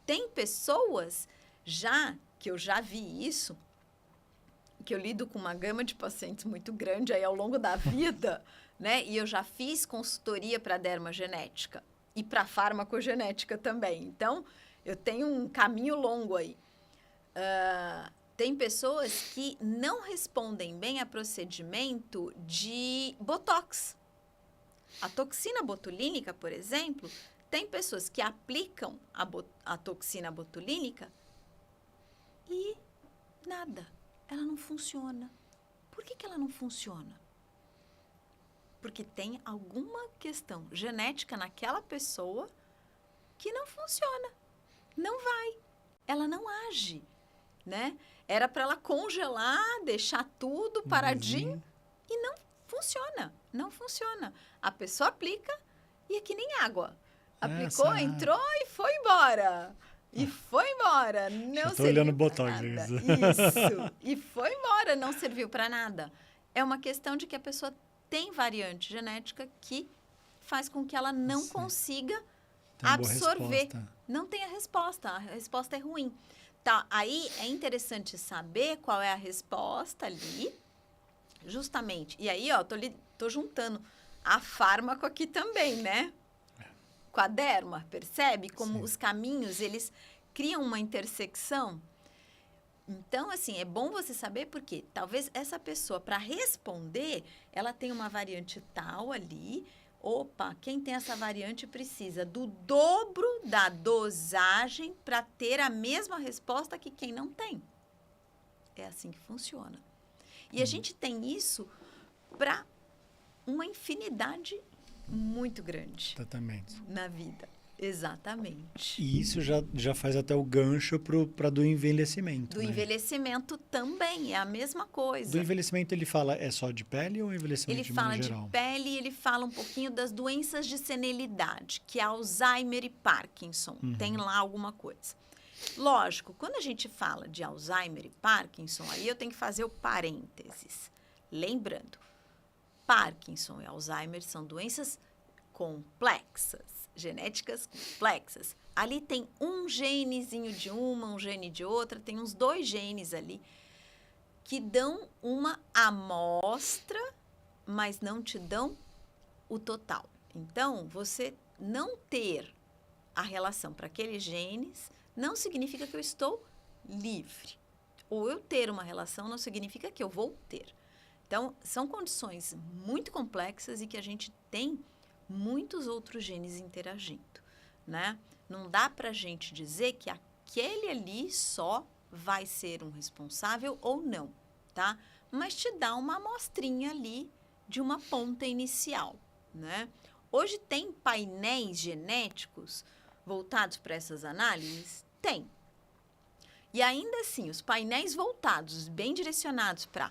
Tem pessoas que eu já vi isso, que eu lido com uma gama de pacientes muito grande aí ao longo da vida, né? E eu já fiz consultoria para dermagenética e para farmacogenética também. Então, eu tenho um caminho longo aí. Tem pessoas que não respondem bem a procedimento de botox. A toxina botulínica, por exemplo, tem pessoas que aplicam a toxina botulínica e nada. Ela não funciona. Por que ela não funciona? Porque tem alguma questão genética naquela pessoa que não funciona. Não vai. Ela não age, né? Era para ela congelar, deixar tudo paradinho e não funciona. Não funciona. A pessoa aplica e é que nem água. Aplicou, entrou e foi embora. E foi embora, não serviu olhando pra Botox. nada. Isso, e foi embora, não serviu para nada. É uma questão de que a pessoa tem variante genética que faz com que ela não consiga absorver. Não tem a resposta é ruim. Tá, aí é interessante saber qual é a resposta ali, justamente. E aí, ó, tô juntando a fármaco aqui também, né? Com a derma, percebe? Como os caminhos, eles criam uma intersecção. Então, assim, é bom você saber porque talvez essa pessoa, para responder, ela tem uma variante tal ali. Opa, quem tem essa variante precisa do dobro da dosagem para ter a mesma resposta que quem não tem. É assim que funciona. E a gente tem isso para uma infinidade muito grande Tratamento. na vida. Exatamente. E isso já faz até o gancho para do envelhecimento. Do envelhecimento também, é a mesma coisa. Do envelhecimento ele fala é só de pele ou envelhecimento Ele de fala maneira de geral? pele e ele fala um pouquinho das doenças de senilidade, que é Alzheimer e Parkinson. Tem lá alguma coisa. Lógico, quando a gente fala de Alzheimer e Parkinson, aí eu tenho que fazer o parênteses. Lembrando, Parkinson e Alzheimer são doenças complexas, genéticas complexas. Ali tem um genezinho de uma, um gene de outra, tem uns 2 genes ali que dão uma amostra, mas não te dão o total. Então, você não ter a relação para aqueles genes não significa que eu estou livre. Ou eu ter uma relação não significa que eu vou ter. Então, são condições muito complexas e que a gente tem muitos outros genes interagindo, né? Não dá para a gente dizer que aquele ali só vai ser um responsável ou não, tá? Mas te dá uma amostrinha ali de uma ponta inicial, né? Hoje tem painéis genéticos voltados para essas análises? Tem. E ainda assim, os painéis voltados, bem direcionados para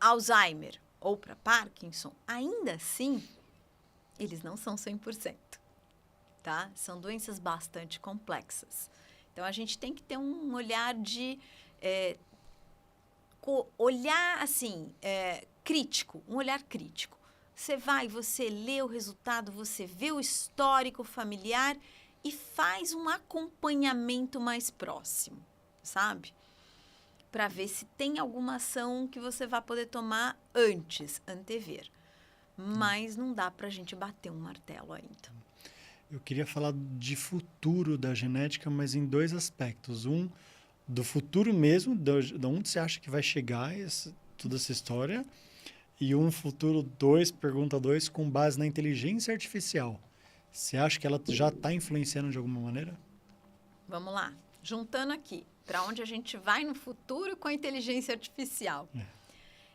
Alzheimer ou para Parkinson, ainda assim, eles não são 100%, tá? São doenças bastante complexas. Então, a gente tem que ter um olhar de... olhar, assim, crítico, um olhar crítico. Você lê o resultado, você vê o histórico familiar e faz um acompanhamento mais próximo, sabe? Para ver se tem alguma ação que você vai poder tomar antes, antever. Mas não dá para a gente bater um martelo ainda. Eu queria falar de futuro da genética, mas em 2 aspectos. Um, do futuro mesmo, de onde você acha que vai chegar toda essa história. E um futuro 2, pergunta 2, com base na inteligência artificial. Você acha que ela já está influenciando de alguma maneira? Vamos lá. Juntando aqui, para onde a gente vai no futuro com a inteligência artificial.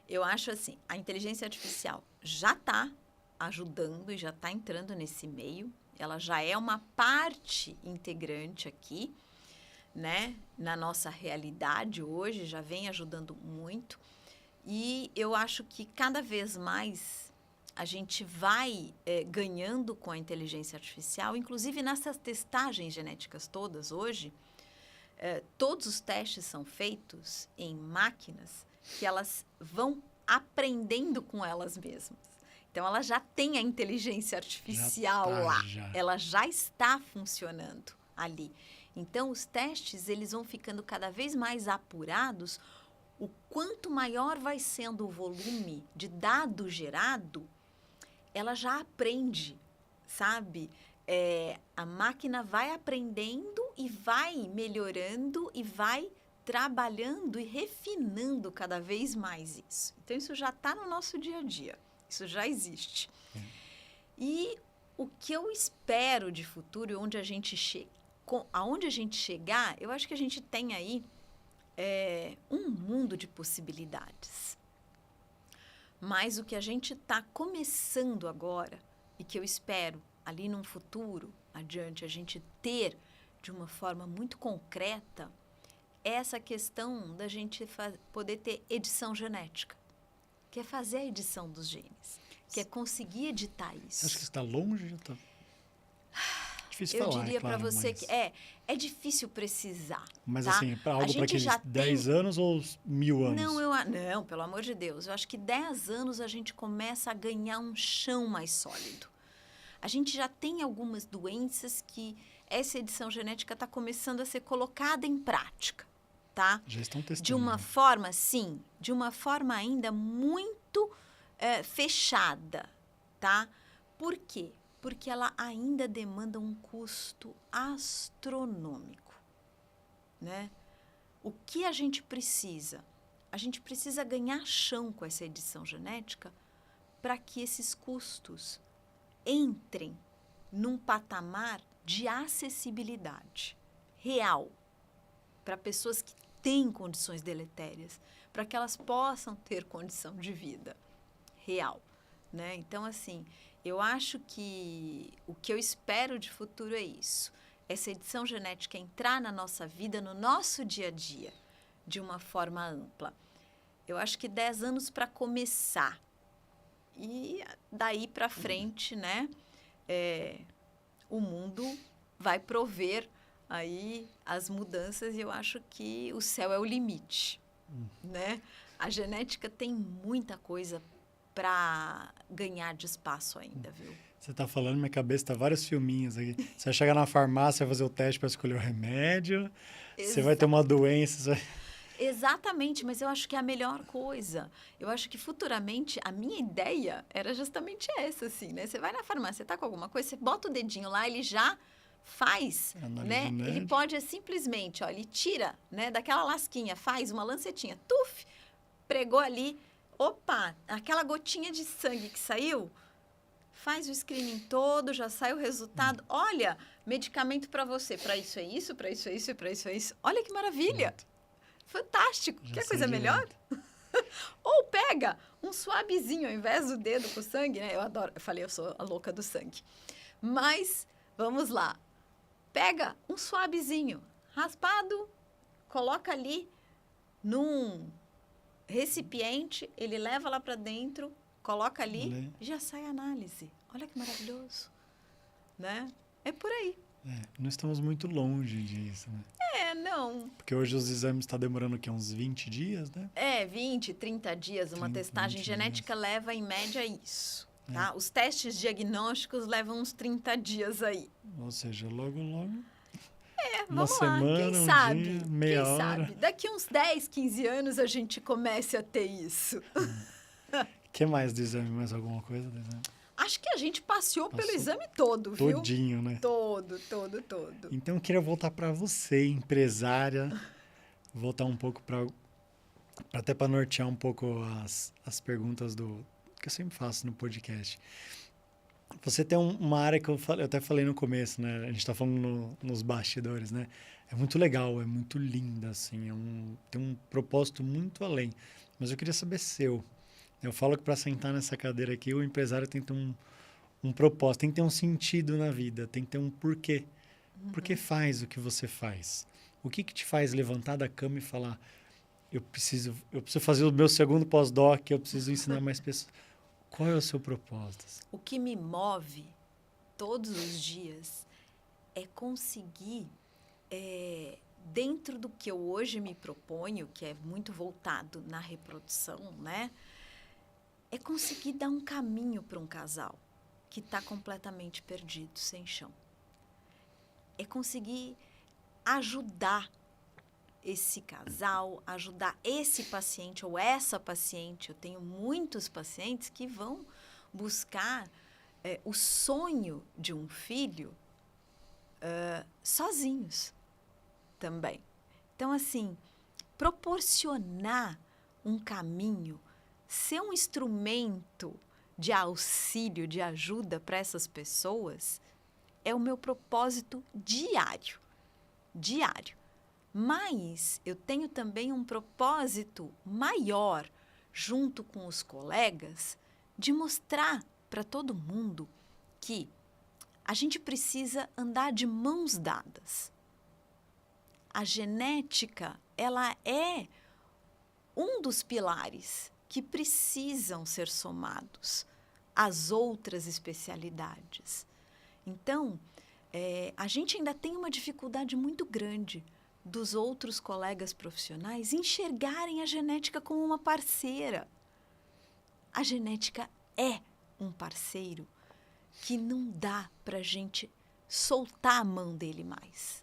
Eu acho assim, a inteligência artificial já está ajudando e já está entrando nesse meio. Ela já é uma parte integrante aqui, né? Na nossa realidade hoje, já vem ajudando muito. E eu acho que cada vez mais a gente vai ganhando com a inteligência artificial, inclusive nessas testagens genéticas todas hoje, todos os testes são feitos em máquinas que elas vão aprendendo com elas mesmas. Então, ela já tem a inteligência artificial lá. Ela já está funcionando ali. Então, os testes eles vão ficando cada vez mais apurados. O quanto maior vai sendo o volume de dado gerado, ela já aprende, sabe? A máquina vai aprendendo e vai melhorando e vai trabalhando e refinando cada vez mais isso. Então, isso já está no nosso dia a dia. Isso já existe. E o que eu espero de futuro, aonde a gente chegar, eu acho que a gente tem aí um mundo de possibilidades. Mas o que a gente está começando agora, e que eu espero ali num futuro adiante a gente ter de uma forma muito concreta, é essa questão da gente poder ter edição genética, que é fazer a edição dos genes, que é conseguir editar isso. Você acha que está longe? Tá difícil eu falar, diria claro, para você mas... que é difícil precisar. Mas tá? assim, para algo para aqueles 10 anos ou 1000 anos? Não, pelo amor de Deus. Eu acho que 10 anos a gente começa a ganhar um chão mais sólido. A gente já tem algumas doenças que essa edição genética está começando a ser colocada em prática, tá? Já estão testando. De uma forma, sim, de uma forma ainda muito fechada, tá? Por quê? Porque ela ainda demanda um custo astronômico, né? O que a gente precisa? A gente precisa ganhar chão com essa edição genética para que esses custos entrem num patamar de acessibilidade real para pessoas que têm condições deletérias, para que elas possam ter condição de vida real, né? Então, assim, eu acho que o que eu espero de futuro é isso. Essa edição genética entrar na nossa vida, no nosso dia a dia, de uma forma ampla. Eu acho que 10 anos para começar. E daí para frente, né? O mundo vai prover aí as mudanças e eu acho que o céu é o limite, né? A genética tem muita coisa para ganhar de espaço ainda, viu? Você está falando, minha cabeça tá vários filminhos aqui. Você vai chegar na farmácia, vai fazer o teste para escolher o remédio. Você vai ter uma doença. Você vai... Exatamente, mas eu acho que é a melhor coisa. Eu acho que futuramente a minha ideia era justamente essa, assim, né? Você vai na farmácia, tá com alguma coisa, você bota o dedinho lá, ele já faz, né? Ele pode simplesmente, ó, ele tira, né, daquela lasquinha, faz uma lancetinha, tuf, pregou ali, opa, aquela gotinha de sangue que saiu, faz o screening todo, já sai o resultado. Olha, medicamento para você, para isso é isso, para isso é isso e para isso é isso. Olha que maravilha! Fantástico! Já quer coisa melhor? Ou pega um suavezinho ao invés do dedo com sangue, né? Eu adoro, eu falei, eu sou a louca do sangue. Mas, vamos lá. Pega um suavezinho, raspado, coloca ali num recipiente, ele leva lá para dentro, coloca ali e já sai a análise. Olha que maravilhoso, né? É por aí. Não estamos muito longe disso, né? Não. Porque hoje os exames estão demorando o quê? Uns 20 dias, né? 20, 30 dias. Uma testagem genética leva, em média, isso. Tá? Os testes diagnósticos levam uns 30 dias aí. Ou seja, logo, logo... Vamos uma semana, lá. Quem sabe? Dia, meia hora. Sabe? Daqui uns 10, 15 anos a gente comece a ter isso. O que mais do exame? Mais alguma coisa do exame? Acho que a gente passeou pelo exame todo, viu? Todinho, né? Todo. Então, eu queria voltar para você, empresária, voltar um pouco até para nortear um pouco as perguntas que eu sempre faço no podcast. Você tem uma área que eu até falei no começo, né? A gente está falando nos bastidores, né? É muito legal, é muito linda, assim. Tem um propósito muito além. Mas eu queria saber seu. Eu falo que para sentar nessa cadeira aqui, o empresário tem que ter um propósito, tem que ter um sentido na vida, tem que ter um porquê. Por que faz o que você faz? O que te faz levantar da cama e falar, eu preciso fazer o meu segundo pós-doc, eu preciso ensinar mais pessoas. Qual é o seu propósito? O que me move todos os dias é conseguir, dentro do que eu hoje me proponho, que é muito voltado na reprodução, né? É conseguir dar um caminho para um casal que está completamente perdido, sem chão. É conseguir ajudar esse casal, ajudar esse paciente ou essa paciente. Eu tenho muitos pacientes que vão buscar o sonho de um filho sozinhos também. Então, assim, proporcionar um caminho, ser um instrumento de auxílio, de ajuda para essas pessoas, é o meu propósito diário. Mas eu tenho também um propósito maior, junto com os colegas, de mostrar para todo mundo que a gente precisa andar de mãos dadas. A genética, ela é um dos pilares que precisam ser somados às outras especialidades. Então, a gente ainda tem uma dificuldade muito grande dos outros colegas profissionais enxergarem a genética como uma parceira. A genética é um parceiro que não dá para a gente soltar a mão dele mais.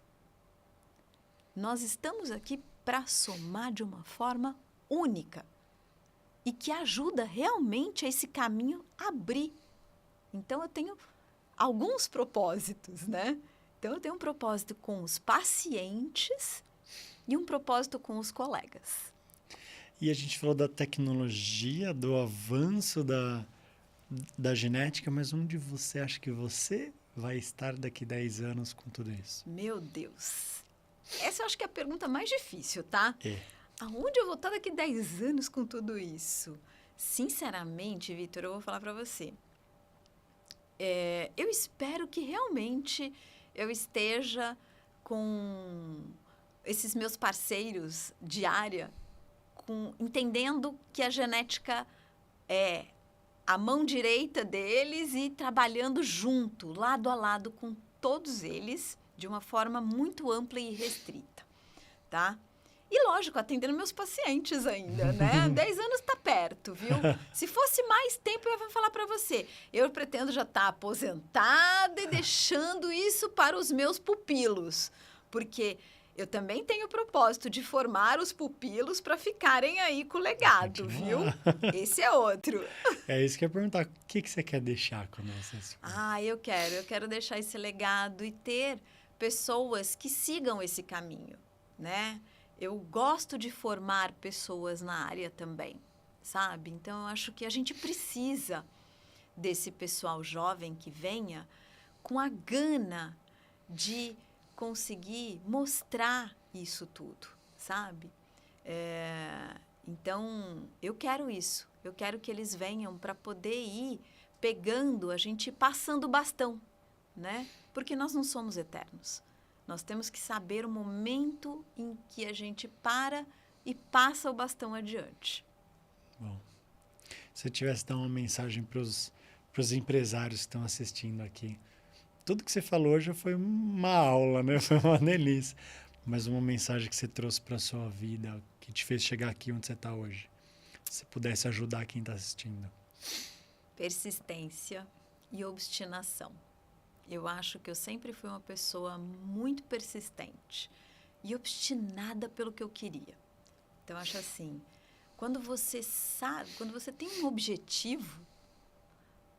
Nós estamos aqui para somar de uma forma única e que ajuda realmente a esse caminho abrir. Então, eu tenho alguns propósitos, né? Então, eu tenho um propósito com os pacientes e um propósito com os colegas. E a gente falou da tecnologia, do avanço da genética, mas onde você acha que você vai estar daqui 10 anos com tudo isso? Meu Deus! Essa eu acho que é a pergunta mais difícil, tá? É. Aonde eu vou estar daqui 10 anos com tudo isso? Sinceramente, Vitor, eu vou falar para você. Eu espero que realmente eu esteja com esses meus parceiros de área, entendendo que a genética é a mão direita deles e trabalhando junto, lado a lado com todos eles, de uma forma muito ampla e restrita, tá? E, lógico, atendendo meus pacientes ainda, né? 10 anos está perto, viu? Se fosse mais tempo, eu ia falar para você. Eu pretendo já estar aposentada e deixando isso para os meus pupilos. Porque eu também tenho o propósito de formar os pupilos para ficarem aí com o legado, viu? Esse é outro. É isso que eu ia perguntar. O que você quer deixar quando você se forma? Eu quero deixar esse legado e ter pessoas que sigam esse caminho, né? Eu gosto de formar pessoas na área também, sabe? Então, eu acho que a gente precisa desse pessoal jovem que venha com a gana de conseguir mostrar isso tudo, sabe? Então, eu quero isso. Eu quero que eles venham para poder ir pegando, a gente passando o bastão, né? Porque nós não somos eternos. Nós temos que saber o momento em que a gente para e passa o bastão adiante. Bom, se eu tivesse dar uma mensagem para os empresários que estão assistindo aqui, tudo que você falou hoje foi uma aula, né? Foi uma delícia. Mas uma mensagem que você trouxe para a sua vida, que te fez chegar aqui onde você está hoje. Se pudesse ajudar quem está assistindo. Persistência e obstinação. Eu acho que eu sempre fui uma pessoa muito persistente e obstinada pelo que eu queria. Então, eu acho assim, quando você tem um objetivo,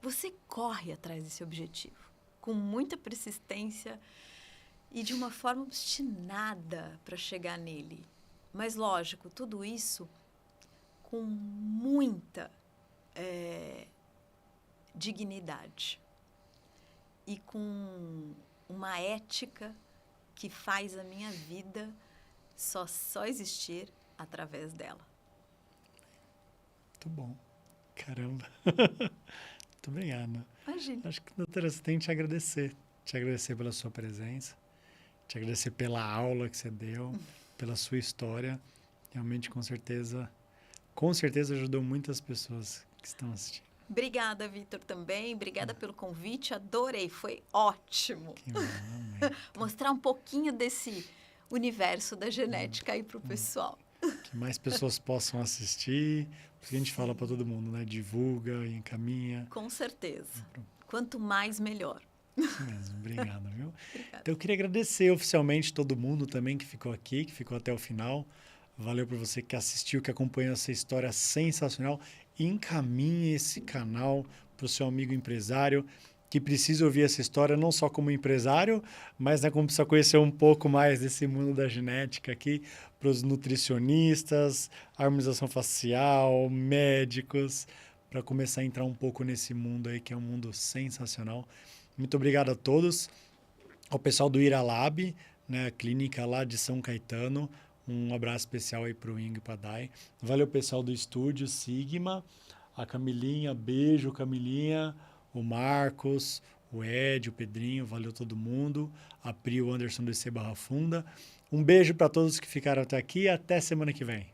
você corre atrás desse objetivo, com muita persistência e de uma forma obstinada para chegar nele. Mas, lógico, tudo isso com muita dignidade. E com uma ética que faz a minha vida só existir através dela. Muito bom. Caramba. Muito obrigado. Imagina. Acho que, doutora, você tem que te agradecer. Te agradecer pela sua presença, te agradecer pela aula que você deu, pela sua história. Realmente, com certeza ajudou muitas pessoas que estão assistindo. Obrigada, Vitor, também. Obrigada pelo convite. Adorei. Foi ótimo. Que bom, mostrar um pouquinho desse universo da genética aí para o pessoal. Que mais pessoas possam assistir. Porque a gente fala para todo mundo, né? Divulga, encaminha. Com certeza. Quanto mais, melhor. Isso mesmo. Obrigado, viu? Obrigada. Então, eu queria agradecer oficialmente todo mundo também que ficou aqui, que ficou até o final. Valeu por você que assistiu, que acompanhou essa história sensacional. Encaminhe esse canal para o seu amigo empresário que precisa ouvir essa história, não só como empresário, mas como precisa conhecer um pouco mais desse mundo da genética aqui, para os nutricionistas, harmonização facial, médicos, para começar a entrar um pouco nesse mundo aí, que é um mundo sensacional. Muito obrigado a todos. Ao pessoal do Iralab, né, a clínica lá de São Caetano. Um abraço especial aí para o Ingo e para a Dai. Valeu, pessoal do estúdio Sigma, a Camilinha, beijo, Camilinha, o Marcos, o Ed, o Pedrinho, valeu todo mundo, a Pri, o Anderson do IC Barra Funda. Um beijo para todos que ficaram até aqui e até semana que vem.